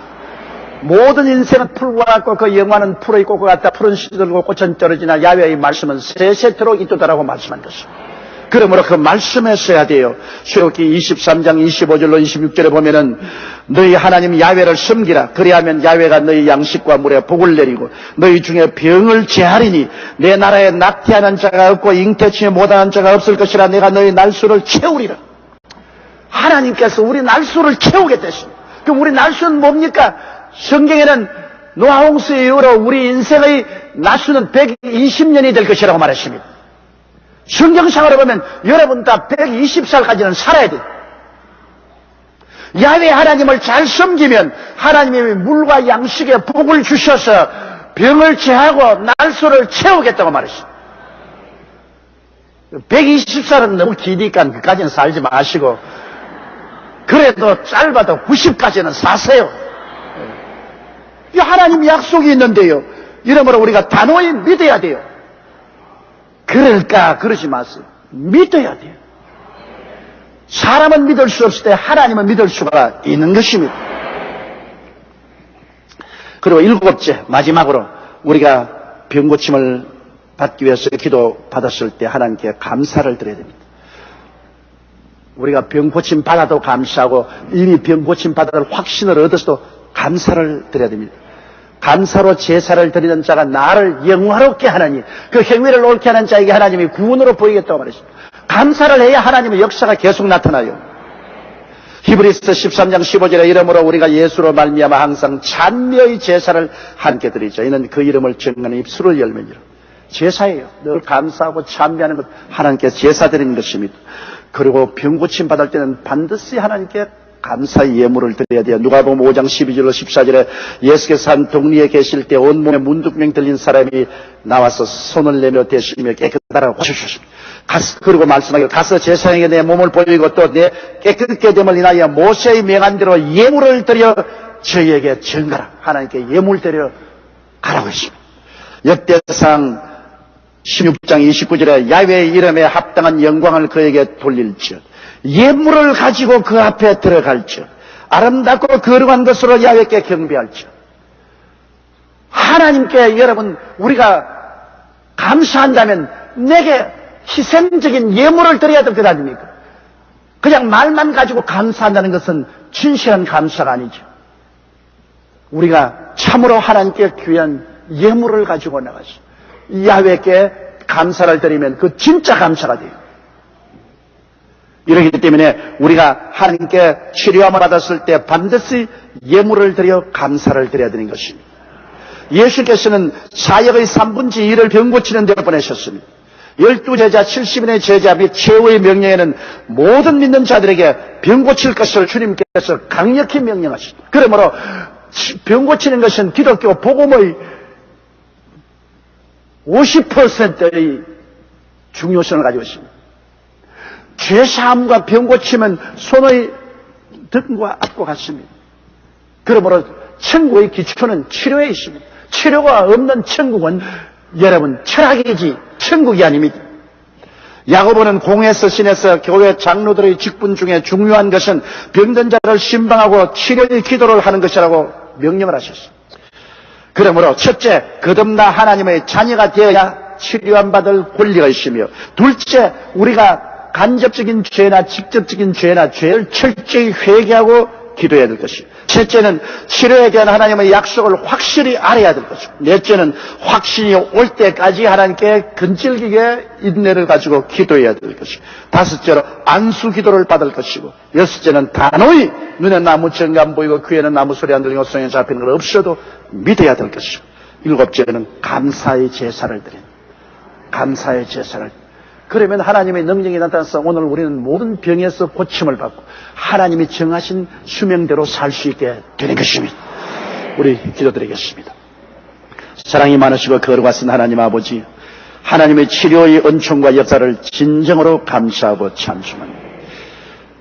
모든 인생은 풀과 같고 그 영화는 풀의 꽃과 같다. 푸른 시들고 꽃은 떨어지나 야훼의 말씀은 세세토록 있도다라고 말씀한 것입니다. 그러므로 그 말씀에 써야 돼요. 출애굽기 23장 25절로 26절에 보면은 너희 하나님 야훼를 섬기라. 그리하면 야훼가 너희 양식과 물에 복을 내리고 너희 중에 병을 제하리니 내 나라에 낙태하는 자가 없고 잉태치지 못하는 자가 없을 것이라. 내가 너희 날수를 채우리라. 하나님께서 우리 날수를 채우겠다 했습니다. 그럼 우리 날수는 뭡니까? 성경에는 노아홍수 이후로 우리 인생의 날수는 120년이 될 것이라고 말했습니다. 성경상으로 보면 여러분 다 120살까지는 살아야 돼요. 야훼 하나님을 잘 섬기면 하나님이 물과 양식에 복을 주셔서 병을 제하고 날수를 채우겠다고 말했습니다. 120살은 너무 기니까 그까지는 살지 마시고 그래도 짧아도 90까지는 사세요. 이 하나님 약속이 있는데요. 이러므로 우리가 단호히 믿어야 돼요. 그럴까? 그러지 마세요. 믿어야 돼요. 사람은 믿을 수 없을 때 하나님은 믿을 수가 있는 것입니다. 그리고 일곱째, 마지막으로 우리가 병고침을 받기 위해서 기도 받았을 때 하나님께 감사를 드려야 됩니다. 우리가 병고침 받아도 감사하고 이미 병고침 받아도 확신을 얻어서도 감사를 드려야 됩니다. 감사로 제사를 드리는 자가 나를 영화롭게 하나니 그 행위를 옳게 하는 자에게 하나님이 구원으로 보이겠다고 말했습니다. 감사를 해야 하나님의 역사가 계속 나타나요. 히브리서 13장 15절에 이러므로 우리가 예수로 말미암아 항상 찬미의 제사를 함께 드리자. 이는 그 이름을 증거하는 입술을 열면이라. 제사예요. 늘 감사하고 찬미하는 것, 하나님께 제사 드리는 것입니다. 그리고 병 고침 받을 때는 반드시 하나님께 감사의 예물을 드려야 돼요. 누가복음 5장 12절로 14절에 예수께서 한 동리에 계실 때 온몸에 문둥병 들린 사람이 나와서 손을 내밀어 대시며 깨끗하라고 하셨습니다. 그리고 말씀하기를 가서 제사장에게 내 몸을 보이고 또 내 깨끗게 됨을 인하여 모세의 명한대로 예물을 드려 저희에게 증가라. 하나님께 예물 드려 가라고 했습니다. 역대상 16장 29절에 야훼의 이름에 합당한 영광을 그에게 돌릴지어다. 예물을 가지고 그 앞에 들어갈지어다. 아름답고 거룩한 것으로 야훼께 경배할지어다. 하나님께 여러분 우리가 감사한다면 내게 희생적인 예물을 드려야 될 것 아닙니까? 그냥 말만 가지고 감사한다는 것은 진실한 감사가 아니죠. 우리가 참으로 하나님께 귀한 예물을 가지고 나가서 야훼께 감사를 드리면 그 진짜 감사가 돼요. 이러기 때문에 우리가 하나님께 치료함을 받았을 때 반드시 예물을 드려 감사를 드려야 되는 것입니다. 예수께서는 사역의 3분의 2를 병 고치는 데 보내셨습니다. 12제자 70인의 제자 및 최후의 명령에는 모든 믿는 자들에게 병 고칠 것을 주님께서 강력히 명령하십니다. 그러므로 병 고치는 것은 기독교 복음의 50%의 중요성을 가지고 있습니다. 죄사함과 병 고침은 손의 등과 앞과 같습니다. 그러므로 천국의 기초는 치료에 있습니다. 치료가 없는 천국은 여러분 철학이지 천국이 아닙니다. 야고보는 공회에서 신에서 교회 장로들의 직분 중에 중요한 것은 병든 자를 신방하고 치료의 기도를 하는 것이라고 명령을 하셨습니다. 그러므로 첫째, 거듭나 하나님의 자녀가 되어야 치료함 받을 권리가 있으며, 둘째, 우리가 간접적인 죄나 직접적인 죄나 죄를 철저히 회개하고 기도해야 될 것이고, 셋째는 치료에 대한 하나님의 약속을 확실히 알아야 될 것이고, 넷째는 확신이 올 때까지 하나님께 근질기게 인내를 가지고 기도해야 될 것이고, 다섯째로 안수 기도를 받을 것이고, 여섯째는 단호히 눈에 나무 정가 안 보이고 귀에는 나무 소리 안 들리고 손에 잡히는 걸 없어도 믿어야 될 것이고, 일곱째는 감사의 제사를 드리는, 감사의 제사를. 그러면 하나님의 능력이 나타나서 오늘 우리는 모든 병에서 고침을 받고 하나님이 정하신 수명대로 살 수 있게 되는 것입니다. 우리 기도드리겠습니다. 사랑이 많으시고 거룩하신 하나님 아버지, 하나님의 치료의 은총과 역사를 진정으로 감사하고 찬송합니다.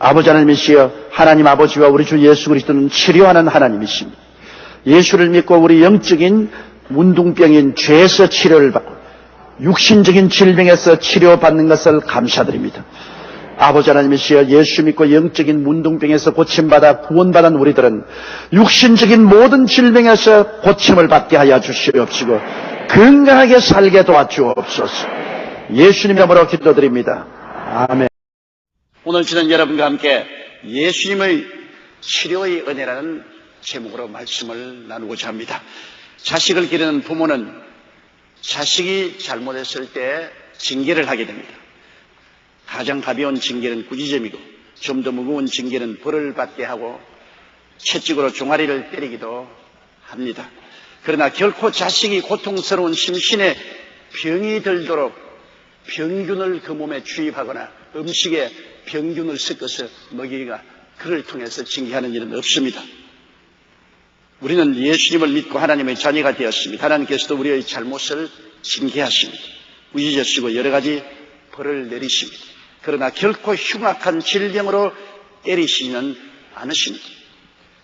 아버지 하나님이시여, 하나님 아버지와 우리 주 예수 그리스도는 치료하는 하나님이십니다. 예수를 믿고 우리 영적인 문둥병인 죄에서 치료를 받고 육신적인 질병에서 치료받는 것을 감사드립니다. 아버지 하나님이시여, 예수 믿고 영적인 문둥병에서 고침받아 구원받은 우리들은 육신적인 모든 질병에서 고침을 받게 하여 주시옵시고 건강하게 살게 도와주옵소서. 예수님 이름으로 기도드립니다. 아멘. 오늘 저는 여러분과 함께 예수님의 치료의 은혜라는 제목으로 말씀을 나누고자 합니다. 자식을 기르는 부모는 자식이 잘못했을 때 징계를 하게 됩니다. 가장 가벼운 징계는 구지점이고 좀 더 무거운 징계는 벌을 받게 하고 채찍으로 종아리를 때리기도 합니다. 그러나 결코 자식이 고통스러운 심신에 병이 들도록 병균을 그 몸에 주입하거나 음식에 병균을 섞어서 먹이기가 그를 통해서 징계하는 일은 없습니다. 우리는 예수님을 믿고 하나님의 자녀가 되었습니다. 하나님께서도 우리의 잘못을 징계하십니다. 꾸짖으시고 여러 가지 벌을 내리십니다. 그러나 결코 흉악한 질병으로 때리시지는 않으십니다.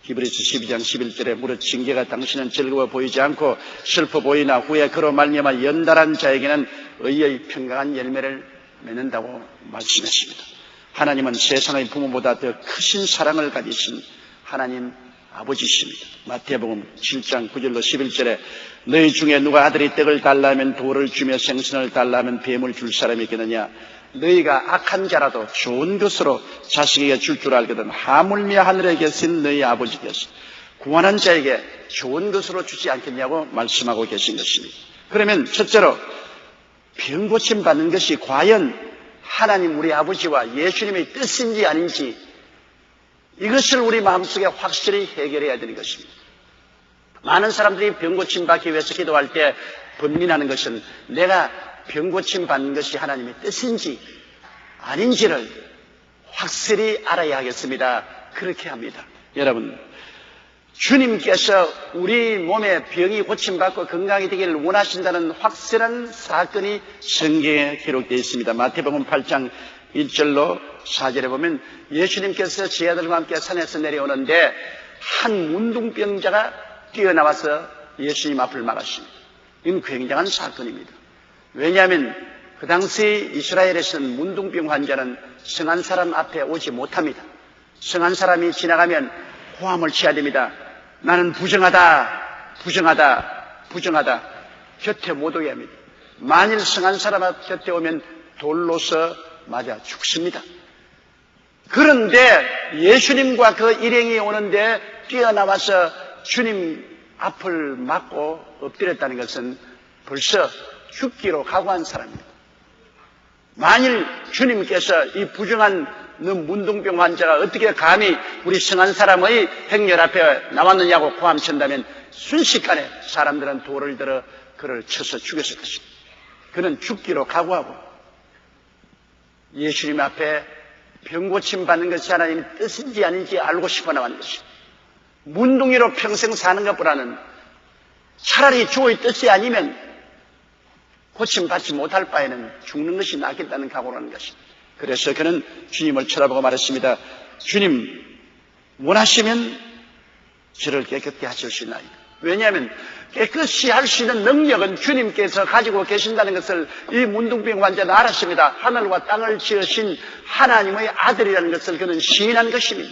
히브리서 12장 11절에 무릇 징계가 당신은 즐거워 보이지 않고 슬퍼 보이나 후에 그로 말미암아 연달한 자에게는 의의 평강한 열매를 맺는다고 말씀했습니다. 하나님은 세상의 부모보다 더 크신 사랑을 가지신 하나님 아버지십니다. 마태복음 7장 9절로 11절에 너희 중에 누가 아들이 떡을 달라 하면 돌을 주며 생선을 달라 하면 뱀을 줄 사람이 있겠느냐. 너희가 악한 자라도 좋은 것으로 자식에게 줄 줄 알거든 하물며 하늘에 계신 너희 아버지께서 구원한 자에게 좋은 것으로 주지 않겠냐고 말씀하고 계신 것입니다. 그러면 첫째로 병 고침 받는 것이 과연 하나님 우리 아버지와 예수님의 뜻인지 아닌지 이것을 우리 마음속에 확실히 해결해야 되는 것입니다. 많은 사람들이 병 고침 받기 위해서 기도할 때 번민하는 것은 내가 병 고침 받는 것이 하나님의 뜻인지 아닌지를 확실히 알아야 하겠습니다. 그렇게 합니다. 여러분, 주님께서 우리 몸에 병이 고침받고 건강이 되기를 원하신다는 확실한 사건이 성경에 기록되어 있습니다. 마태복음 8장 1절로 4절에 보면 예수님께서 제 아들과 함께 산에서 내려오는데 한 문둥병자가 뛰어나와서 예수님 앞을 막았습니다. 이건 굉장한 사건입니다. 왜냐하면 그 당시 이스라엘에서는 문둥병 환자는 성한 사람 앞에 오지 못합니다. 성한 사람이 지나가면 호함을 치어야 됩니다. 나는 부정하다. 곁에 못 오게 합니다. 만일 성한 사람 곁에 오면 돌로서 맞아 죽습니다. 그런데 예수님과 그 일행이 오는데 뛰어나와서 주님 앞을 막고 엎드렸다는 것은 벌써 죽기로 각오한 사람입니다. 만일 주님께서 이 부정한 문둥병 환자가 어떻게 감히 우리 성한 사람의 행렬 앞에 나왔느냐고 고함친다면 순식간에 사람들은 돌을 들어 그를 쳐서 죽였을 것입니다. 그는 죽기로 각오하고 예수님 앞에 병 고침 받는 것이 하나님의 뜻인지 아닌지 알고 싶어 나왔는 것입니다. 문둥이로 평생 사는 것보다는 차라리 주의 뜻이 아니면 고침받지 못할 바에는 죽는 것이 낫겠다는 각오라는 것입니다. 그래서 그는 주님을 쳐다보고 말했습니다. 주님, 원하시면 저를 깨끗게 하실 수 있나이까? 왜냐하면 깨끗이 할 수 있는 능력은 주님께서 가지고 계신다는 것을 이 문둥병 환자는 알았습니다. 하늘과 땅을 지으신 하나님의 아들이라는 것을 그는 시인한 것입니다.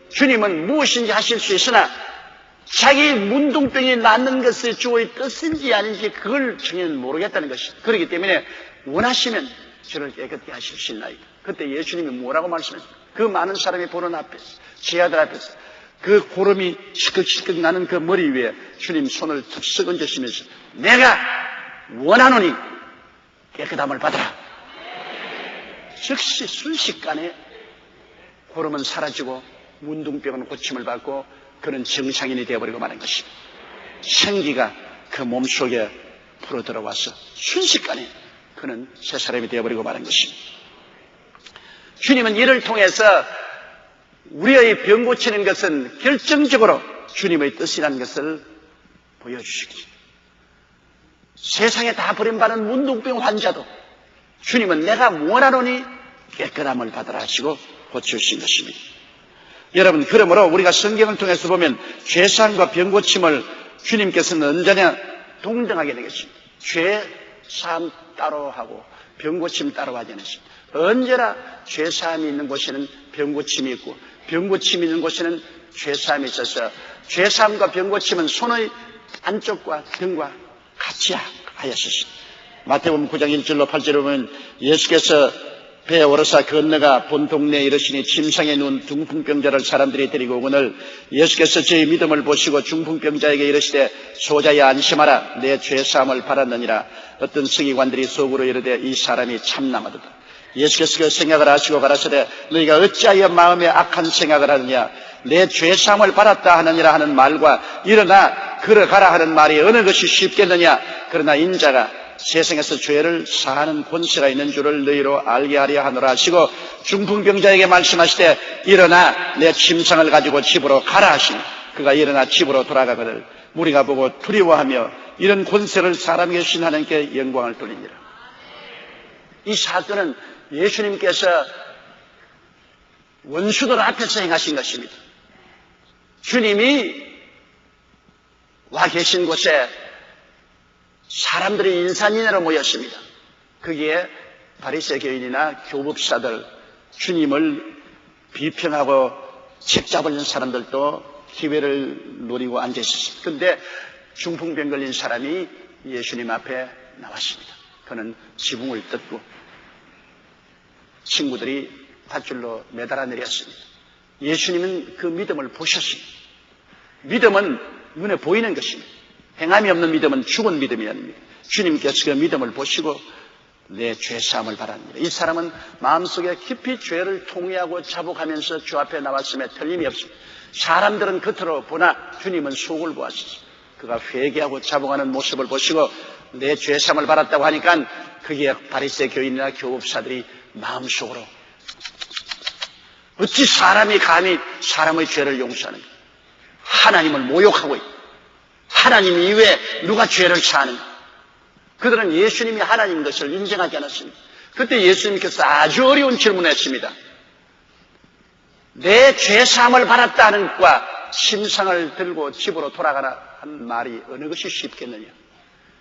주님은 무엇인지 하실 수 있으나 자기 문둥병이 낫는 것이 주의 뜻인지 아닌지 그걸 전혀 모르겠다는 것입니다. 그렇기 때문에 원하시면 저를 깨끗게 하실 수 있나이까? 그때 예수님이 뭐라고 말씀했습니까? 그 많은 사람이 보는 앞에서, 제 아들 앞에서 그 고름이 시끌시끌 나는 그 머리 위에 주님 손을 툭 얹으시면서 내가 원하노니 깨끗함을 받아라. 즉시 순식간에 고름은 사라지고 문둥병은 고침을 받고 그는 정상인이 되어버리고 마는 것입니다. 생기가 그 몸속에 풀어 들어와서 순식간에 그는 새 사람이 되어버리고 마는 것입니다. 주님은 이를 통해서 우리의 병 고치는 것은 결정적으로 주님의 뜻이라는 것을 보여주시겠습니다. 세상에 다 버림받은 문둥병 환자도 주님은 내가 원하노니 깨끗함을 받으라 하시고 고쳐주신 것입니다. 여러분, 그러므로 우리가 성경을 통해서 보면 죄사함과 병 고침을 주님께서는 언제나 동등하게 되겠습니다. 죄사함 따로 하고 병 고침 따로 하지 않으십니다. 언제나 죄사함이 있는 곳에는 병 고침이 있고 병 고침이 있는 곳에는 죄사함이 있어서 죄사함과 병 고침은 손의 안쪽과 등과 같이 하였습니다. 마태복음 9장 1절로 8절에 보면 예수께서 배에 오르사 건너가 본 동네에 이르시니 침상에 누운 중풍병자를 사람들이 데리고 오거늘 예수께서 저희 믿음을 보시고 중풍병자에게 이르시되 소자야 안심하라 내 죄사함을 받았느니라. 어떤 서기관들이 속으로 이르되 이 사람이 참남하도다. 예수께서 그 생각을 하시고 가라사대 너희가 어찌하여 마음에 악한 생각을 하느냐. 내 죄사함을 받았다 하느니라 하는 말과 일어나 걸어가라 하는 말이 어느 것이 쉽겠느냐. 그러나 인자가 세상에서 죄를 사하는 권세가 있는 줄을 너희로 알게 하려 하노라 하시고 중풍병자에게 말씀하시되 일어나 내 침상을 가지고 집으로 가라 하시니 그가 일어나 집으로 돌아가거늘 무리가 보고 두려워하며 이런 권세를 사람에게 주신 하나님께 영광을 돌리니라. 이 사건은 예수님께서 원수들 앞에서 행하신 것입니다. 주님이 와 계신 곳에 사람들이 인산인해로 모였습니다. 거기에 바리새 교인이나 교법사들, 주님을 비평하고 책 잡으려는 사람들도 기회를 노리고 앉아 있었습니다. 그런데 중풍병 걸린 사람이 예수님 앞에 나왔습니다. 그는 지붕을 뜯고 친구들이 밧줄로 매달아 내렸습니다. 예수님은 그 믿음을 보셨습니다. 믿음은 눈에 보이는 것입니다. 행함이 없는 믿음은 죽은 믿음이 아닙니다. 주님께서 그 믿음을 보시고 내 죄사함을 바랍니다. 이 사람은 마음속에 깊이 죄를 통회하고 자복하면서 주 앞에 나왔음에 틀림이 없습니다. 사람들은 겉으로 보나 주님은 속을 보았습니다. 그가 회개하고 자복하는 모습을 보시고 내 죄사함을 받았다고 하니까 그게 바리새 교인이나 교법사들이 마음속으로 어찌 사람이 감히 사람의 죄를 용서하는가? 하나님을 모욕하고 있다. 하나님 이외에 누가 죄를 사하는가? 그들은 예수님이 하나님인 것을 인정하지 않았습니다. 그때 예수님께서 아주 어려운 질문을 했습니다. 내 죄사함을 받았다는 것과 침상을 들고 집으로 돌아가라 한 말이 어느 것이 쉽겠느냐?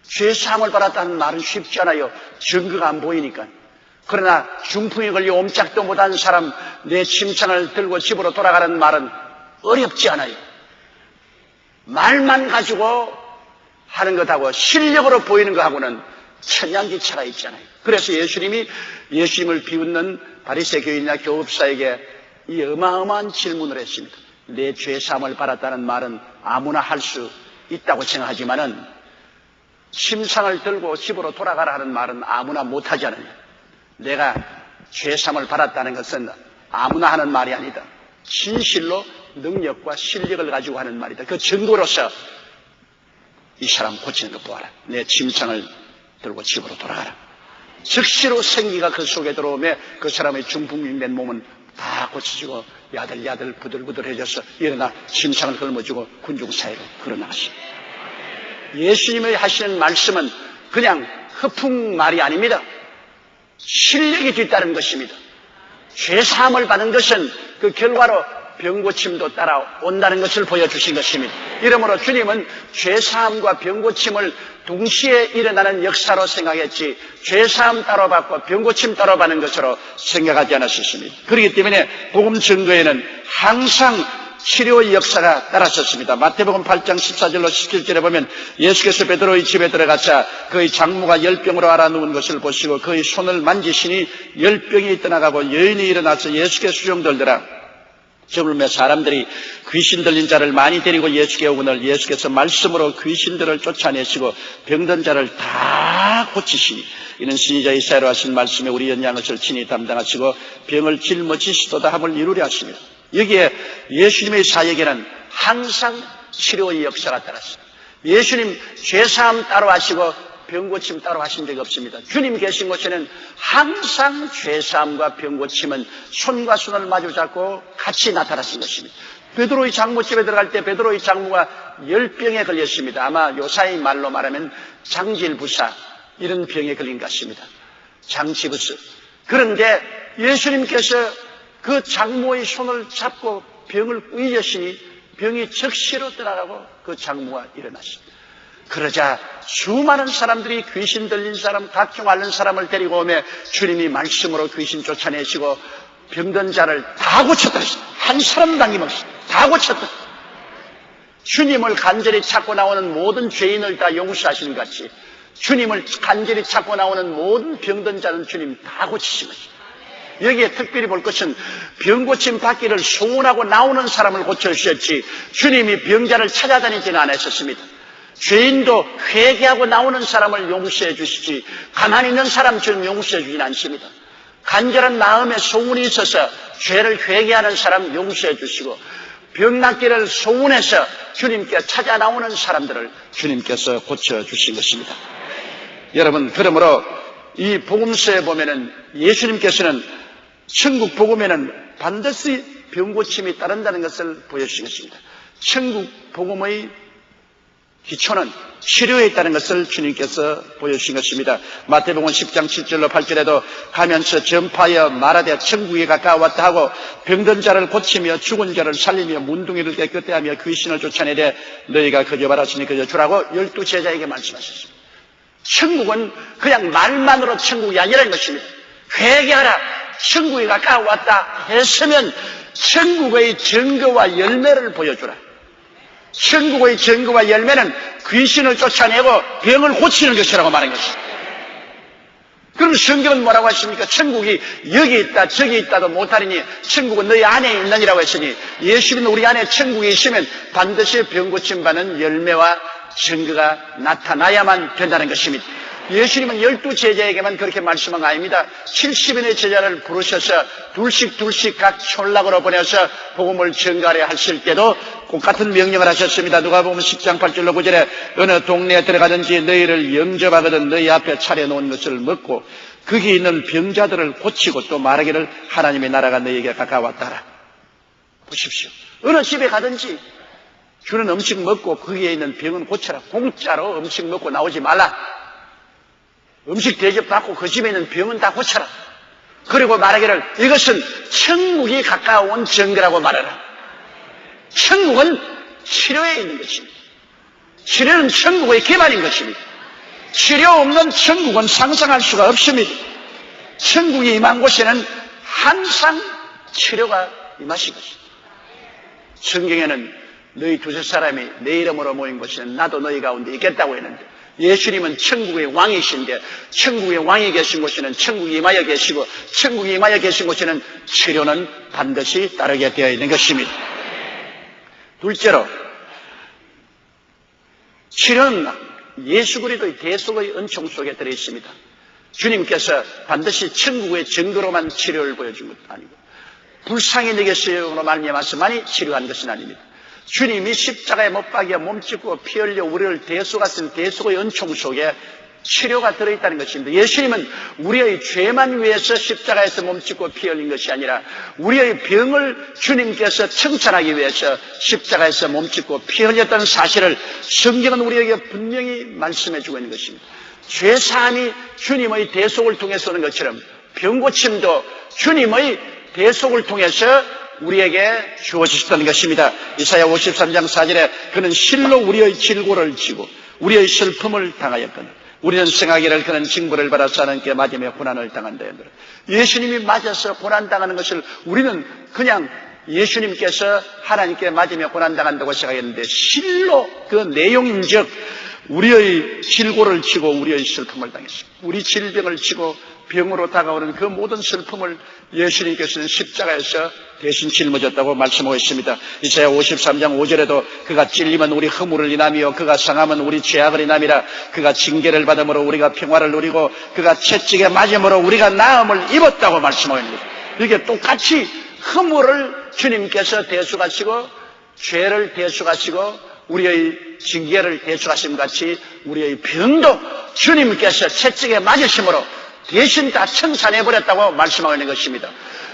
죄사함을 받았다는 말은 쉽지 않아요. 증거가 안 보이니까. 그러나 중풍에 걸려 옴짝도 못한 사람 내 침상을 들고 집으로 돌아가라는 말은 어렵지 않아요. 말만 가지고 하는 것하고 실력으로 보이는 것하고는 천양지차가 있잖아요. 그래서 예수님을 비웃는 바리새 교인이나 교법사에게 이 어마어마한 질문을 했습니다. 내 죄사함을 받았다는 말은 아무나 할 수 있다고 생각하지만은 침상을 들고 집으로 돌아가라 하는 말은 아무나 못하지 않느냐. 내가 죄사함을 받았다는 것은 아무나 하는 말이 아니다. 진실로 능력과 실력을 가지고 하는 말이다. 그 증거로서 이 사람 고치는 것 보아라. 내 침상을 들고 집으로 돌아가라. 즉시로 생기가 그 속에 들어오며 그 사람의 중풍된 몸은 다 고쳐지고 야들야들 부들부들해져서 일어나 침상을 걸머쥐고 군중 사이로 걸어나갔습니다. 예수님의 하시는 말씀은 그냥 허풍 말이 아닙니다. 실력이 뒤따른 것입니다. 죄사함을 받는 것은 그 결과로 병고침도 따라온다는 것을 보여주신 것입니다. 이러므로 주님은 죄사함과 병고침을 동시에 일어나는 역사로 생각했지 죄사함 따로 받고 병고침 따로 받는 것으로 생각하지 않았습니다. 그렇기 때문에 복음 증거에는 항상 치료의 역사가 따랐었습니다. 마태복음 8장 14절로 17절에 보면 예수께서 베드로의 집에 들어가자 그의 장모가 열병으로 앓아누운 것을 보시고 그의 손을 만지시니 열병이 떠나가고 여인이 일어나서 예수께 수종들더라. 저물매 사람들이 귀신 들린 자를 많이 데리고 예수께 오거늘 예수께서 말씀으로 귀신들을 쫓아내시고 병든 자를 다 고치시니 이는 선지자 이사야로 하신 말씀에 우리 연약한 것을 친히 담당하시고 병을 짊어지시도다 함을 이루려 하십니다. 여기에 예수님의 사역에는 항상 치료의 역사가 따랐습니다. 예수님 죄사함 따로 하시고 병고침 따로 하신 적이 없습니다. 주님 계신 곳에는 항상 죄사함과 병고침은 손과 손을 마주 잡고 같이 나타났던 것입니다. 베드로의 장모집에 들어갈 때 베드로의 장모가 열병에 걸렸습니다. 아마 요사의 말로 말하면 장질부사 이런 병에 걸린 것 같습니다. 장지부스. 그런데 예수님께서 그 장모의 손을 잡고 병을 꾸이셨으니 병이 즉시로 떠나가고 그 장모가 일어났습니다. 그러자 수많은 사람들이 귀신 들린 사람, 각종 앓는 사람을 데리고 오며 주님이 말씀으로 귀신 쫓아내시고 병든 자를 다 고쳤다. 한 사람 남김없이 다 고쳤다. 주님을 간절히 찾고 나오는 모든 죄인을 다 용서하시는 것 같이 주님을 간절히 찾고 나오는 모든 병든 자는 주님 다 고치신 것입니다. 여기에 특별히 볼 것은 병고침 받기를 소원하고 나오는 사람을 고쳐주셨지 주님이 병자를 찾아다니지는 않으셨습니다. 죄인도 회개하고 나오는 사람을 용서해 주시지 가만히 있는 사람 주님 용서해 주진 않습니다. 간절한 마음에 소원이 있어서 죄를 회개하는 사람 용서해 주시고 병 낫기를 소원해서 주님께 찾아 나오는 사람들을 주님께서 고쳐주신 것입니다. 여러분, 그러므로 이 복음서에 보면은 예수님께서는 천국 복음에는 반드시 병고침이 따른다는 것을 보여주신 것입니다. 천국 복음의 기초는 치료에 있다는 것을 주님께서 보여주신 것입니다. 마태복음 10장 7절로 8절에도 가면서 전파하여 말하되 천국에 가까웠다 하고 병든 자를 고치며 죽은 자를 살리며 문둥이를 깨끗게 하며 귀신을 쫓아내되 너희가 그저 받았으니 그저 주라고 12제자에게 말씀하셨습니다. 천국은 그냥 말만으로 천국이 아니라는 것입니다. 회개하라, 천국에 가까웠다 했으면 천국의 증거와 열매를 보여주라. 천국의 증거와 열매는 귀신을 쫓아내고 병을 고치는 것이라고 말한 것입니다. 그럼 성경은 뭐라고 하십니까? 천국이 여기 있다 저기 있다도 못하리니 천국은 너희 안에 있느니라고 했으니, 예수님은 우리 안에 천국에 있으면 반드시 병 고침받는 열매와 증거가 나타나야만 된다는 것입니다. 예수님은 12제자에게만 그렇게 말씀한 거 아닙니다. 70인의 제자를 부르셔서 둘씩 각 촌락으로 보내서 복음을 전가하려 하실 때도 똑같은 명령을 하셨습니다. 누가복음 10장 8절로 9절에 어느 동네에 들어가든지 너희를 영접하거든 너희 앞에 차려놓은 것을 먹고 거기 있는 병자들을 고치고 또 말하기를 하나님의 나라가 너희에게 가까웠다라. 보십시오. 어느 집에 가든지 주는 음식 먹고 거기에 있는 병은 고쳐라. 공짜로 음식 먹고 나오지 말라. 음식 대접받고 그 집에 있는 병은 다 고쳐라. 그리고 말하기를 이것은 천국이 가까운 증거라고 말하라. 천국은 치료에 있는 것입니다. 치료는 천국의 기반인 것입니다. 치료 없는 천국은 상상할 수가 없습니다. 천국이 임한 곳에는 항상 치료가 임하신 것입니다. 성경에는 너희 두세 사람이 내 이름으로 모인 곳에는 나도 너희 가운데 있겠다고 했는데, 예수님은 천국의 왕이신데 천국의 왕이 계신 곳에는 천국이 임하여 계시고 천국이 임하여 계신 곳에는 치료는 반드시 따르게 되어 있는 것입니다. 둘째로, 치료는 예수 그리스도의 대속의 은총 속에 들어있습니다. 주님께서 반드시 천국의 증거로만 치료를 보여준 것도 아니고 불쌍히 내겠어요로 말미암아서만이 치료한 것은 아닙니다. 주님이 십자가에 못 박여 몸짓고 피 흘려 우리를 대속하신 대속의 은총 속에 치료가 들어있다는 것입니다. 예수님은 우리의 죄만 위해서 십자가에서 몸짓고 피 흘린 것이 아니라 우리의 병을 주님께서 청산하기 위해서 십자가에서 몸짓고 피 흘렸다는 사실을 성경은 우리에게 분명히 말씀해주고 있는 것입니다. 죄사함이 주님의 대속을 통해서 오는 것처럼 병고침도 주님의 대속을 통해서 우리에게 주어지셨다는 것입니다. 이사야 53장 4절에 그는 실로 우리의 질고를 지고 우리의 슬픔을 당하였거늘 우리는 생하기를 그는 징벌을 받아서 하나님께 맞으며 고난을 당한다 했노라. 예수님이 맞아서 고난당하는 것을 우리는 그냥 예수님께서 하나님께 맞으며 고난당한다고 생각했는데, 실로 그 내용인즉 우리의 질고를 지고 우리의 슬픔을 당했습니다. 우리 질병을 지고 병으로 다가오는 그 모든 슬픔을 예수님께서는 십자가에서 대신 짊어졌다고 말씀하고 있습니다. 이사야 53장 5절에도 그가 찔림은 우리 허물을 인하며 그가 상함은 우리 죄악을 인함이라. 그가 징계를 받음으로 우리가 평화를 누리고 그가 채찍에 맞음으로 우리가 나음을 입었다고 말씀하고 있는 거죠. 이게 똑같이 허물을 주님께서 대속하시고 죄를 대속하시고 우리의 징계를 대속하심 같이 우리의 병도 주님께서 채찍에 맞으심으로 대신 다 청산해버렸다고 말씀하고 있는 것입니다.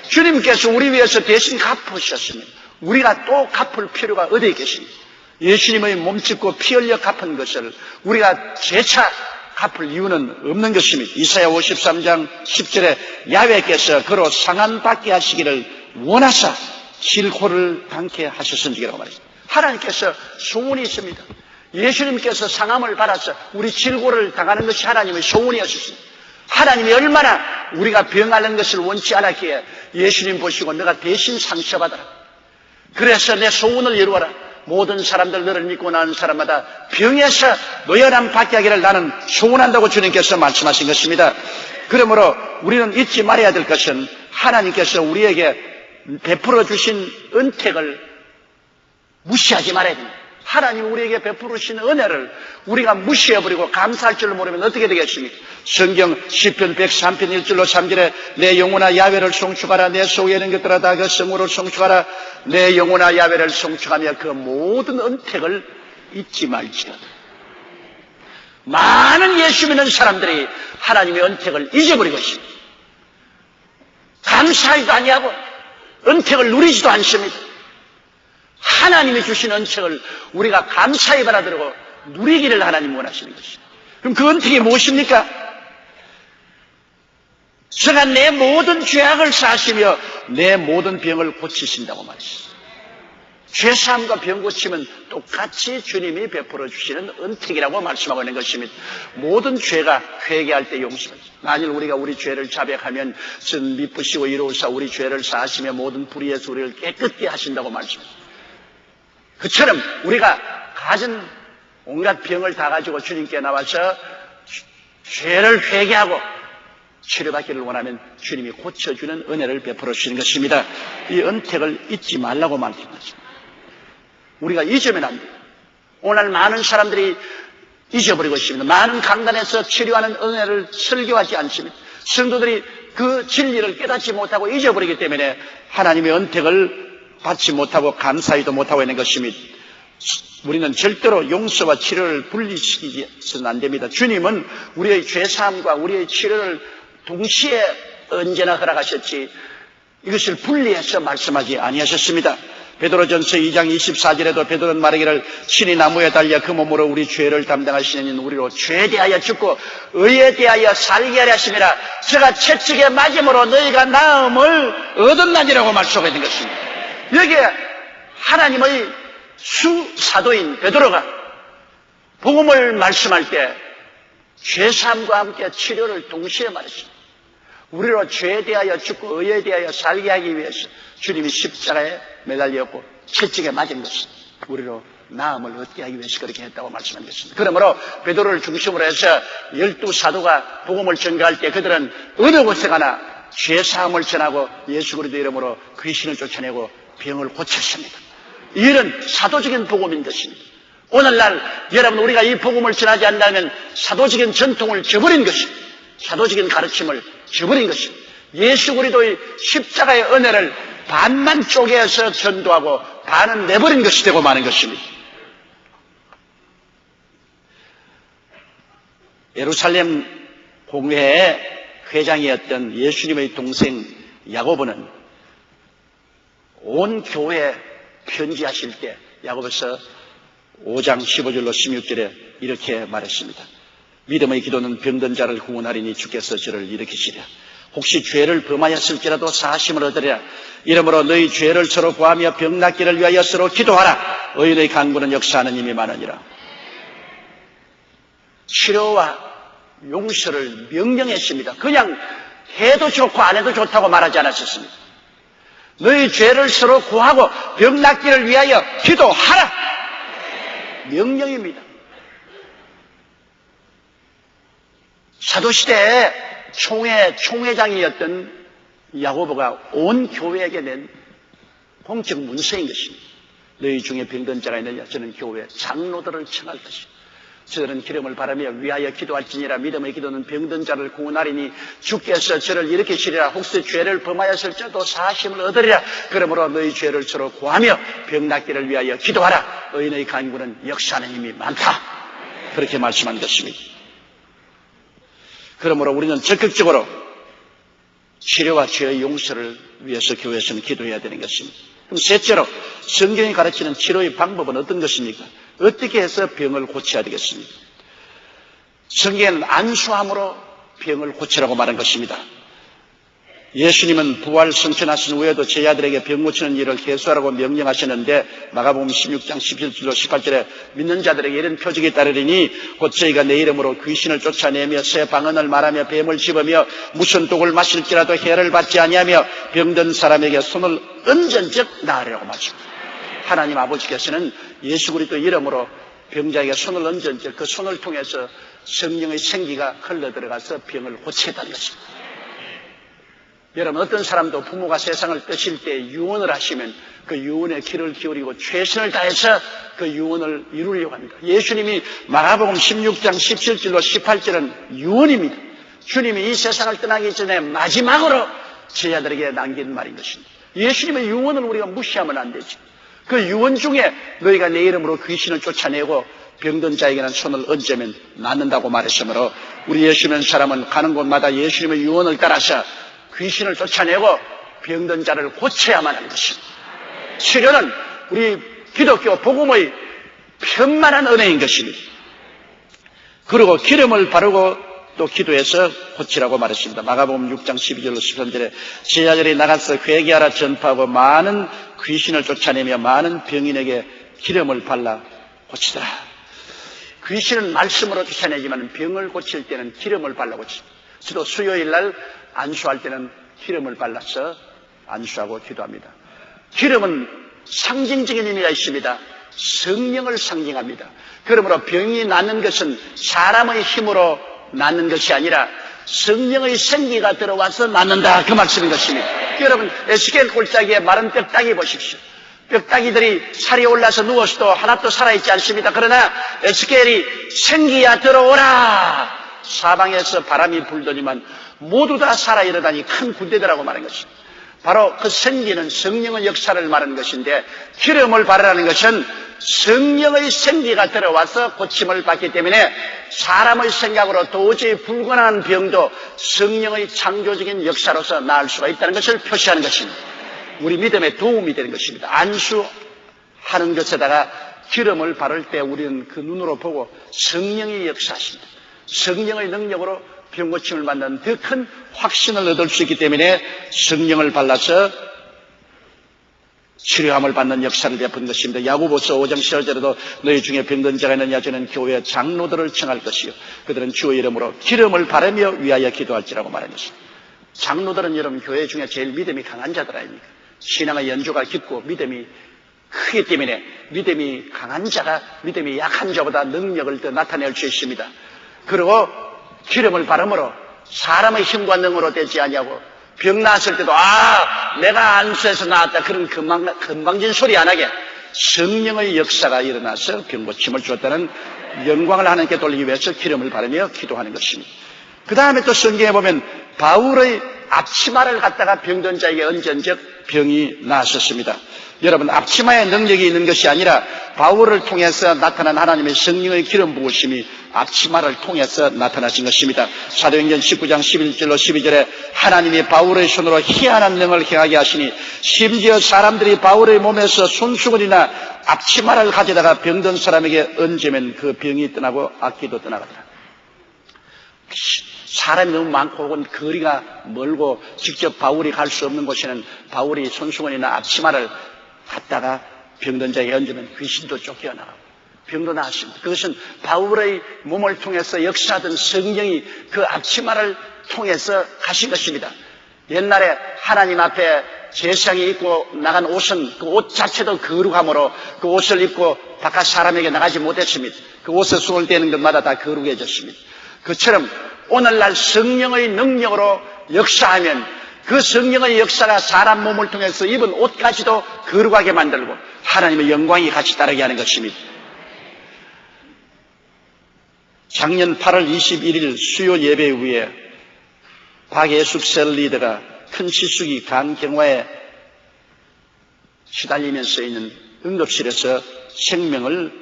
주님께서 우리 위해서 대신 갚으셨습니다. 우리가 또 갚을 필요가 어디에 계십니까? 예수님의 몸짓고 피 흘려 갚은 것을 우리가 재차 갚을 이유는 없는 것입니다. 이사야 53장 10절에 야훼께서 그로 상한받게 하시기를 원하사 질고를 당케 하셨은지라고 말했습니다. 하나님께서 소원이 있습니다. 예수님께서 상함을 받아서 우리 질고를 당하는 것이 하나님의 소원이었습니다. 하나님이 얼마나 우리가 병하는 것을 원치 않았기에 예수님 보시고 너가 대신 상처받아라. 그래서 내 소원을 이루어라. 모든 사람들 너를 믿고 나는 사람마다 병에서 노연함 받게 하기를 나는 소원한다고 주님께서 말씀하신 것입니다. 그러므로 우리는 잊지 말아야 될 것은 하나님께서 우리에게 베풀어 주신 은택을 무시하지 말아야 됩니다. 하나님 우리에게 베푸르신 은혜를 우리가 무시해버리고 감사할 줄을 모르면 어떻게 되겠습니까? 성경 시편 103편 1절로 3절에 내 영혼아 야훼를 송축하라. 내 속에 있는 것들아 다 그 성으로 송축하라. 내 영혼아 야훼를 송축하며 그 모든 은택을 잊지 말지어다. 많은 예수 믿는 사람들이 하나님의 은택을 잊어버리고 있습니다. 감사하지도 아니하고 은택을 누리지도 않습니다. 하나님이 주신 은책을 우리가 감사히 받아들이고 누리기를 하나님 원하시는 것입니다. 그럼 그 은택이 무엇입니까? 저가 내 모든 죄악을 사하시며 내 모든 병을 고치신다고 말했습니다. 죄사함과 병 고침은 똑같이 주님이 베풀어 주시는 은택이라고 말씀하고 있는 것입니다. 모든 죄가 회개할 때 용서합니다. 만일 우리가 우리 죄를 자백하면 전 미쁘시고 이로우사 우리 죄를 사하시며 모든 불의에서 우리를 깨끗게 하신다고 말씀합니다. 그처럼 우리가 가진 온갖 병을 다 가지고 주님께 나와서 죄를 회개하고 치료받기를 원하면 주님이 고쳐주는 은혜를 베풀어 주시는 것입니다. 이 은택을 잊지 말라고 말하는 것입니다. 우리가 잊으면 안 돼요. 오늘 많은 사람들이 잊어버리고 있습니다. 많은 강단에서 치료하는 은혜를 설교하지 않습니다. 성도들이 그 진리를 깨닫지 못하고 잊어버리기 때문에 하나님의 은택을 받지 못하고 감사히도 못하고 있는 것입니다. 우리는 절대로 용서와 치료를 분리시키서는 안 됩니다. 주님은 우리의 죄사함과 우리의 치료를 동시에 언제나 허락하셨지 이것을 분리해서 말씀하지 아니하셨습니다. 베드로전서 2장 24절에도 베드로는 말하기를 신이 나무에 달려 그 몸으로 우리 죄를 담당하시는 우리로 죄에 대하여 죽고 의에 대하여 살게 하려 하심이라 저가 채찍에 맞음으로 너희가 나음을 얻었나니라고 말씀하고 있는 것입니다. 여기에 하나님의 수사도인 베드로가 복음을 말씀할 때 죄사함과 함께 치료를 동시에 말했습니다. 우리로 죄에 대하여 죽고 의에 대하여 살게 하기 위해서 주님이 십자가에 매달렸고 채찍에 맞은 것은 우리로 나음을 얻게 하기 위해서 그렇게 했다고 말씀한 것입니다. 그러므로 베드로를 중심으로 해서 12사도가 복음을 전가할 때 그들은 어느 곳에 가나 죄사함을 전하고 예수 그리스도 이름으로 귀신을 쫓아내고 병을 고쳤습니다. 이런 사도적인 복음인 것입니다. 오늘날 여러분 우리가 이 복음을 전하지 않는다면 사도적인 전통을 저버린 것입니다. 사도적인 가르침을 저버린 것입니다. 예수 그리스도의 십자가의 은혜를 반만 쪼개서 전도하고 반은 내버린 것이 되고 마는 것입니다. 예루살렘 공회의 회장이었던 예수님의 동생 야고보는 온 교회에 편지하실 때 야고보서 5장 15절로 16절에 이렇게 말했습니다. 믿음의 기도는 병든 자를 구원하리니 주께서 저를 일으키시랴. 혹시 죄를 범하였을지라도 사하심을 얻으리라. 이러므로 너희 죄를 서로 구하며 병 낫기를 위하여 서로 기도하라. 의인의 간구는 역사하는 힘이 많으니라. 치료와 용서를 명령했습니다. 그냥 해도 좋고 안 해도 좋다고 말하지 않았었습니다. 너희 죄를 서로 구하고 병 낫기를 위하여 기도하라. 명령입니다. 사도시대에 총회장이었던 야고보가 온 교회에게 낸 공적 문서인 것입니다. 너희 중에 병든 자가 있느냐? 저는 교회 장로들을 청할 것이다. 저들은 기름을 바라며 위하여 기도할지니라. 믿음의 기도는 병든 자를 구원하리니 주께서 저를 일으키시리라. 혹시 죄를 범하였을지라도 사하심을 얻으리라. 그러므로 너희 죄를 서로 구하며 병 낫기를 위하여 기도하라. 의인의 간구는 역사하는 힘이 많다. 그렇게 말씀한 것입니다. 그러므로 우리는 적극적으로 치료와 죄의 용서를 위해서 교회에서는 기도해야 되는 것입니다. 그럼 셋째로 성경이 가르치는 치료의 방법은 어떤 것입니까? 어떻게 해서 병을 고쳐야 되겠습니까? 성경에는 안수함으로 병을 고치라고 말한 것입니다. 예수님은 부활 승천하신 후에도 제자들에게 병 고치는 일을 계수하라고 명령하셨는데 마가복음 16장 17절로 18절에 믿는 자들에게 이런 표적이 따르리니 곧 저희가 내 이름으로 귀신을 쫓아내며 새 방언을 말하며 뱀을 집으며 무슨 독을 마실지라도 해를 받지 아니하며 병든 사람에게 손을 얹은즉 나으리라고 말씀합니다. 하나님 아버지께서는 예수 그리스도 이름으로 병자에게 손을 얹은즉 그 손을 통해서 성령의 생기가 흘러들어가서 병을 고치겠다는 것입니다. 여러분 어떤 사람도 부모가 세상을 떠실 때 유언을 하시면 그 유언에 귀를 기울이고 최선을 다해서 그 유언을 이루려고 합니다. 예수님이 마가복음 16장 17절로 18절은 유언입니다. 주님이 이 세상을 떠나기 전에 마지막으로 제자들에게 남긴 말인 것입니다. 예수님의 유언을 우리가 무시하면 안 되죠. 그 유언 중에 너희가 내 이름으로 귀신을 쫓아내고 병든 자에게는 손을 얹으면 낫는다고 말했으므로 우리 예수 믿는 사람은 가는 곳마다 예수님의 유언을 따라서 귀신을 쫓아내고 병든 자를 고쳐야만 하는 것입니다. 치료는 우리 기독교 복음의 편만한 은혜인 것입니다. 그리고 기름을 바르고 또 기도해서 고치라고 말했습니다. 마가복음 6장 12절로 13절에 제자들이 나가서 회개하라 전파하고 많은 귀신을 쫓아내며 많은 병인에게 기름을 발라 고치더라. 귀신은 말씀으로 쫓아내지만 병을 고칠 때는 기름을 발라 고칩니다. 저도 수요일 날 안수할 때는 기름을 발라서 안수하고 기도합니다. 기름은 상징적인 의미가 있습니다. 성령을 상징합니다. 그러므로 병이 낫는 것은 사람의 힘으로 낫는 것이 아니라 성령의 생기가 들어와서 낫는다, 그 말씀인 것입니다. 여러분, 에스겔 골짜기에 마른 뼈다귀 보십시오. 뼈다귀들이 살이 올라서 누웠어도 하나도 살아있지 않습니다. 그러나 에스겔이 생기야 들어오라, 사방에서 바람이 불더니만 모두 다 살아 일어나니 큰 군대더라고 말한 것입니다. 바로 그 생기는 성령의 역사를 말하는 것인데, 기름을 바르라는 것은 성령의 생기가 들어와서 고침을 받기 때문에 사람의 생각으로 도저히 불가능한 병도 성령의 창조적인 역사로서 나을 수가 있다는 것을 표시하는 것입니다. 우리 믿음에 도움이 되는 것입니다. 안수하는 것에다가 기름을 바를 때 우리는 그 눈으로 보고 성령의 역사십니다. 성령의 능력으로 병고침을 받는 더 큰 확신을 얻을 수 있기 때문에 성령을 발라서 치료함을 받는 역사를 베푼 것입니다. 야고보서 5장 10절에도 너희 중에 병든 자가 있느냐 저는 교회 장로들을 청할 것이요 그들은 주의 이름으로 기름을 바르며 위하여 기도할지라고 말한 것입니다. 장로들은 여러분 교회 중에 제일 믿음이 강한 자들 아닙니까? 신앙의 연조가 깊고 믿음이 크기 때문에 믿음이 강한 자가 믿음이 약한 자보다 능력을 더 나타낼 수 있습니다. 그리고 기름을 바르므로 사람의 힘과 능으로 되지 아니하고 병 나았을 때도 내가 안수해서 나았다 그런 건방진 소리 안 하게 성령의 역사가 일어나서 병고침을 주었다는 영광을 하나님께 돌리기 위해서 기름을 바르며 기도하는 것입니다. 그 다음에 또 성경에 보면 바울의 앞치마를 갖다가 병든 자에게 얹은 적 병이 나았었습니다. 여러분, 앞치마에 능력이 있는 것이 아니라 바울을 통해서 나타난 하나님의 성령의 기름 부으심이 앞치마를 통해서 나타나신 것입니다. 사도행전 19장 11절로 12절에 하나님이 바울의 손으로 희한한 능을 행하게 하시니 심지어 사람들이 바울의 몸에서 손수건이나 앞치마를 가져다가 병든 사람에게 얹으면 그 병이 떠나고 악기도 떠나가더라. 사람이 너무 많고 혹은 거리가 멀고 직접 바울이 갈 수 없는 곳에는 바울이 손수건이나 앞치마를 갖다가 병든 자에게 얹으면 귀신도 쫓겨나가고 병도 나았습니다. 그것은 바울의 몸을 통해서 역사하던 성령이 그 앞치마를 통해서 가신 것입니다. 옛날에 하나님 앞에 제사장이 입고 나간 옷은 그 옷 자체도 거룩함으로 그 옷을 입고 바깥 사람에게 나가지 못했습니다. 그 옷에 손을 대는 것마다 다 거룩해졌습니다. 그처럼 오늘날 성령의 능력으로 역사하면 그 성령의 역사가 사람 몸을 통해서 입은 옷까지도 거룩하게 만들고 하나님의 영광이 같이 따르게 하는 것입니다. 작년 8월 21일 수요 예배 후에 박예숙 셀 리더가 큰 시숙이 간경화에 시달리면서 있는 응급실에서 생명을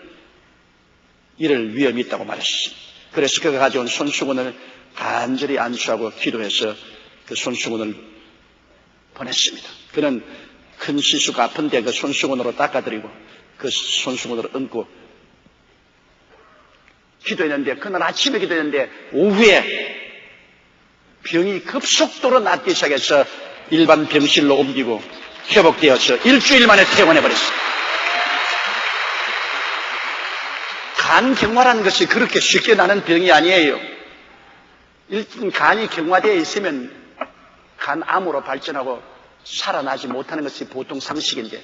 잃을 위험이 있다고 말했습니다. 그래서 그가 가져온 손수건을 간절히 안수하고 기도해서 그 손수건을 보냈습니다. 그는 큰 시수가 아픈데 그 손수건으로 닦아드리고 그 손수건으로 얹고 기도했는데, 그날 아침에 기도했는데 오후에 병이 급속도로 낫기 시작해서 일반 병실로 옮기고 회복되어서 일주일 만에 퇴원해버렸습니다. 간경화라는 것이 그렇게 쉽게 나는 병이 아니에요. 일단 간이 경화되어 있으면 간암으로 발전하고 살아나지 못하는 것이 보통 상식인데,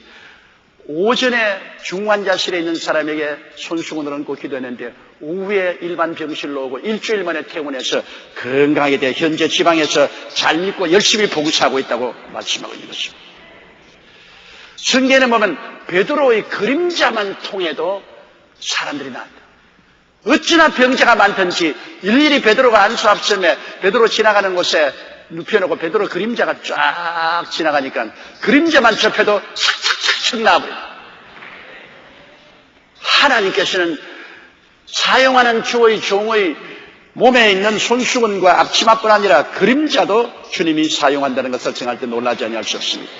오전에 중환자실에 있는 사람에게 손수건을 얹고 기도했는데 오후에 일반 병실로 오고 일주일 만에 퇴원해서 건강하게 돼 현재 지방에서 잘 믿고 열심히 봉사하고 있다고 말씀하고 있는 것입니다. 성경에 보면 베드로의 그림자만 통해도 사람들이 나왔다. 어찌나 병자가 많든지 일일이 베드로가 안수 앞섬에 베드로 지나가는 곳에 눕혀놓고 베드로 그림자가 쫙 지나가니까 그림자만 접해도 착착착착 나와버려요. 하나님께서는 사용하는 주의 종의 몸에 있는 손수건과 앞치마뿐 아니라 그림자도 주님이 사용한다는 것을 정할 때 놀라지 아니할 수 없습니다.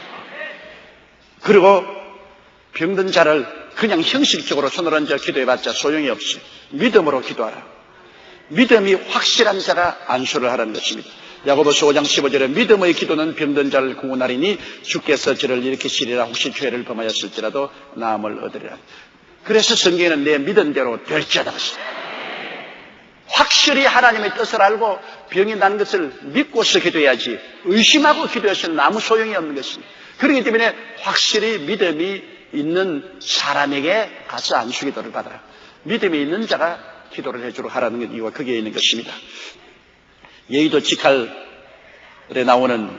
그리고 병든 자를 그냥 형식적으로 손을 얹어 기도해봤자 소용이 없이 믿음으로 기도하라. 믿음이 확실한 자가 안수를 하라는 것입니다. 야고보서 5장 15절에 믿음의 기도는 병든 자를 구원하리니 주께서 저를 일으키시리라. 혹시 죄를 범하였을지라도 나음을 얻으리라. 그래서 성경에는 내 믿은 대로 될지어다. 확실히 하나님의 뜻을 알고 병이 난 것을 믿고서 기도해야지 의심하고 기도해서는 아무 소용이 없는 것입니다. 그렇기 때문에 확실히 믿음이 있는 사람에게 가서 안수 기도를 받아라. 믿음이 있는 자가 기도를 해주러 하라는 이유가 거기에 있는 것입니다. 여의도 직할에 나오는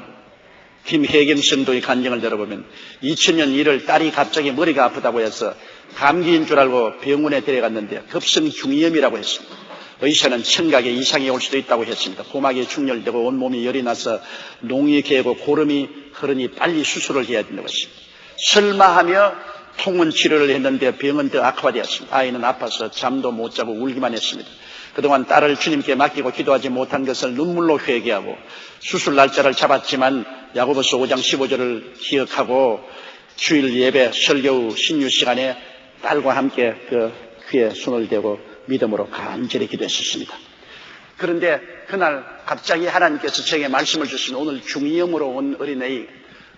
김혜경 성도의 간증을 들어보면 2000년 1월 딸이 갑자기 머리가 아프다고 해서 감기인 줄 알고 병원에 데려갔는데 급성 중이염이라고 했습니다. 의사는 청각에 이상이 올 수도 있다고 했습니다. 고막이 충혈되고 온몸이 열이 나서 농이 개고 고름이 흐르니 빨리 수술을 해야 된다고 했습니다. 설마 하며 통원 치료를 했는데 병은 더 악화되었습니다. 아이는 아파서 잠도 못 자고 울기만 했습니다. 그동안 딸을 주님께 맡기고 기도하지 못한 것을 눈물로 회개하고 수술 날짜를 잡았지만 야고보서 5장 15절을 기억하고 주일 예배 설교 후 신유 시간에 딸과 함께 그 귀에 손을 대고 믿음으로 간절히 기도했었습니다. 그런데 그날 갑자기 하나님께서 제게 말씀을 주시면 오늘 중이염으로 온 어린아이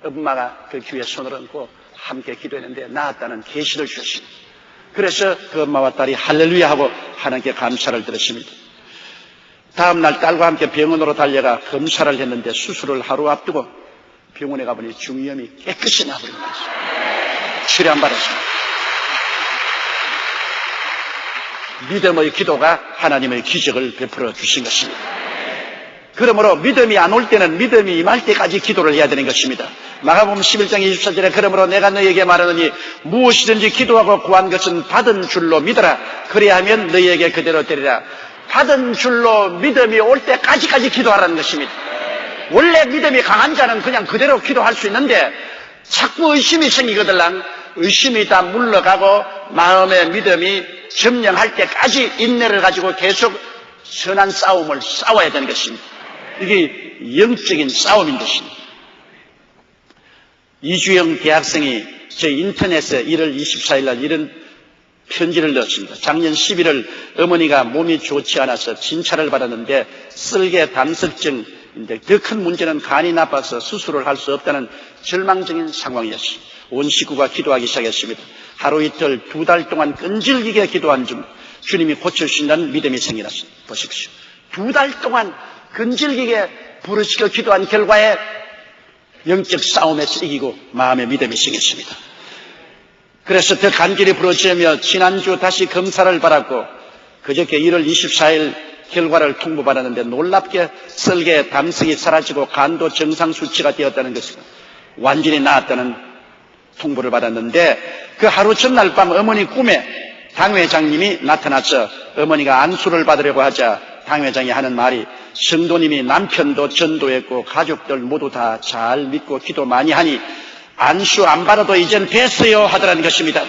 엄마가 그 귀에 손을 얹고 함께 기도했는데 나았다는 계시를 주셨습니다. 그래서 그 엄마와 딸이 할렐루야 하고 하나님께 감사를 드렸습니다. 다음 날 딸과 함께 병원으로 달려가 검사를 했는데 수술을 하루 앞두고 병원에 가보니 중이염이 깨끗이 나버린 거였습니다. 치료 안 받았습니다. 믿음의 기도가 하나님의 기적을 베풀어 주신 것입니다. 그러므로 믿음이 안 올 때는 믿음이 임할 때까지 기도를 해야 되는 것입니다. 마가복음 11장 24절에 그러므로 내가 너희에게 말하노니 무엇이든지 기도하고 구한 것은 받은 줄로 믿어라. 그리하면 너희에게 그대로 되리라. 받은 줄로 믿음이 올 때까지까지 기도하라는 것입니다. 원래 믿음이 강한 자는 그냥 그대로 기도할 수 있는데 자꾸 의심이 생기거들랑 의심이 다 물러가고 마음의 믿음이 점령할 때까지 인내를 가지고 계속 선한 싸움을 싸워야 되는 것입니다. 이게 영적인 싸움인 것입니다. 이주영 대학생이 저희 인터넷에 1월 24일 날 이런 편지를 넣었습니다. 작년 11월 어머니가 몸이 좋지 않아서 진찰을 받았는데 쓸개 담석증인데 더 큰 문제는 간이 나빠서 수술을 할 수 없다는 절망적인 상황이었습니다. 온 식구가 기도하기 시작했습니다. 하루 이틀 2달 동안 끈질기게 기도한 중 주님이 고쳐주신다는 믿음이 생겨났습니다. 보십시오. 2달 동안 끈질기게 부르짖고 기도한 결과에 영적 싸움에서 이기고 마음의 믿음이 생겼습니다. 그래서 더 간절히 부르짖으며 지난주 다시 검사를 받았고 그저께 1월 24일 결과를 통보받았는데 놀랍게 썰개 담석이 사라지고 간도 정상 수치가 되었다는 것을 완전히 나았다는 통보를 받았는데 그 하루 전날 밤 어머니 꿈에 당회장님이 나타나서 어머니가 안수를 받으려고 하자 당회장이 하는 말이 성도님이 남편도 전도했고 가족들 모두 다 잘 믿고 기도 많이 하니 안수 안 받아도 이젠 됐어요 하더라는 것입니다.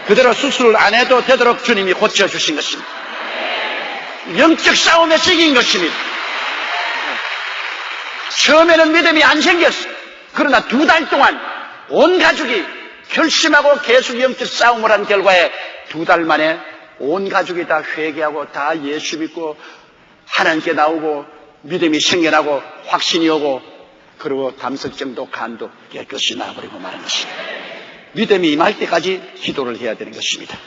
그대로 수술을 안 해도 되도록 주님이 고쳐주신 것입니다. 영적 싸움에 이긴 것입니다. 처음에는 믿음이 안 생겼어요. 그러나 2달 동안 온 가족이 결심하고 계속 영적 싸움을 한 결과에 2달 만에 온 가족이 다 회개하고 다 예수 믿고 하나님께 나오고 믿음이 생겨나고 확신이 오고 그리고 담석증도 간도 깨끗이 나버리고 마는 것입니다. 믿음이 임할 때까지 기도를 해야 되는 것입니다.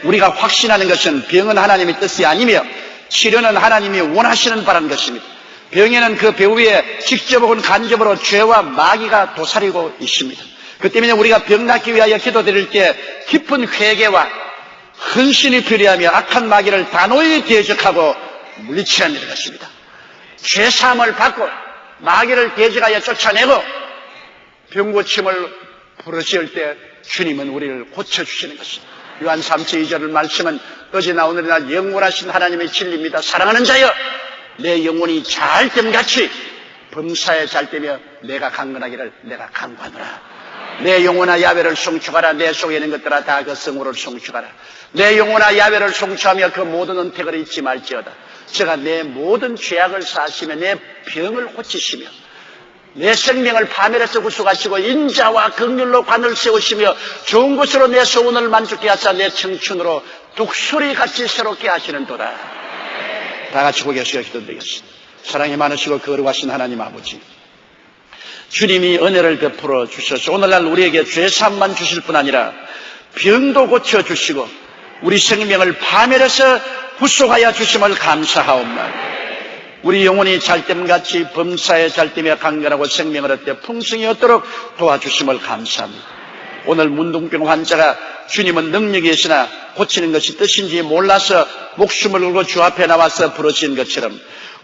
우리가 확신하는 것은 병은 하나님의 뜻이 아니며 치료는 하나님이 원하시는 바라는 것입니다. 병에는 그 배후에 직접 혹은 간접으로 죄와 마귀가 도사리고 있습니다. 그 때문에 우리가 병 낫기 위하여 기도드릴 때 깊은 회개와 헌신이 필요하며 악한 마귀를 단호히 대적하고 물리쳐야 되는 것입니다. 죄사함을 받고 마귀를 대적하여 쫓아내고 병고침을 부르실 때 주님은 우리를 고쳐주시는 것입니다. 요한 3서 2절을 말씀은 어제나 오늘이나 영원하신 하나님의 진리입니다. 사랑하는 자여 내 영혼이 잘됨같이 범사에 잘되며 내가 강건하기를 내가 강구하노라. 내 영혼아 야훼를 송축하라. 내 속에 있는 것들아 다 그 성호를 송축하라. 내 영혼아 야훼를 송축하며 그 모든 은택을 잊지 말지어다. 제가 내 모든 죄악을 사하시며 내 병을 고치시며 내 생명을 파멸해서 구속하시고 인자와 긍휼로 관을 세우시며 좋은 것으로 내 소원을 만족케 하사 내 청춘으로 독수리같이 새롭게 하시는도다. 다 같이 고개 숙여 기도드리겠습니다. 사랑이 많으시고 거룩하신 하나님 아버지, 주님이 은혜를 베풀어 주셔서 오늘날 우리에게 죄사함만 주실 뿐 아니라 병도 고쳐주시고 우리 생명을 파멸해서 구속하여 주심을 감사하옵나이다. 우리 영혼이 잘됨같이 범사에 잘되며 강건하고 생명을 얻되 풍성히 얻도록 도와주심을 감사합니다. 오늘 문둥병 환자가 주님은 능력이 있으나 고치는 것이 뜻인지 몰라서 목숨을 걸고 주 앞에 나와서 부르신 것처럼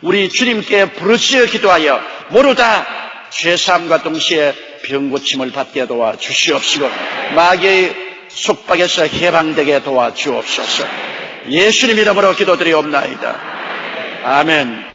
우리 주님께 부르짖어 기도하여 모두 다 죄사함과 동시에 병고침을 받게 도와 주시옵시고 마귀의 속박에서 해방되게 도와 주옵소서. 예수님 이름으로 기도드리옵나이다. 아멘.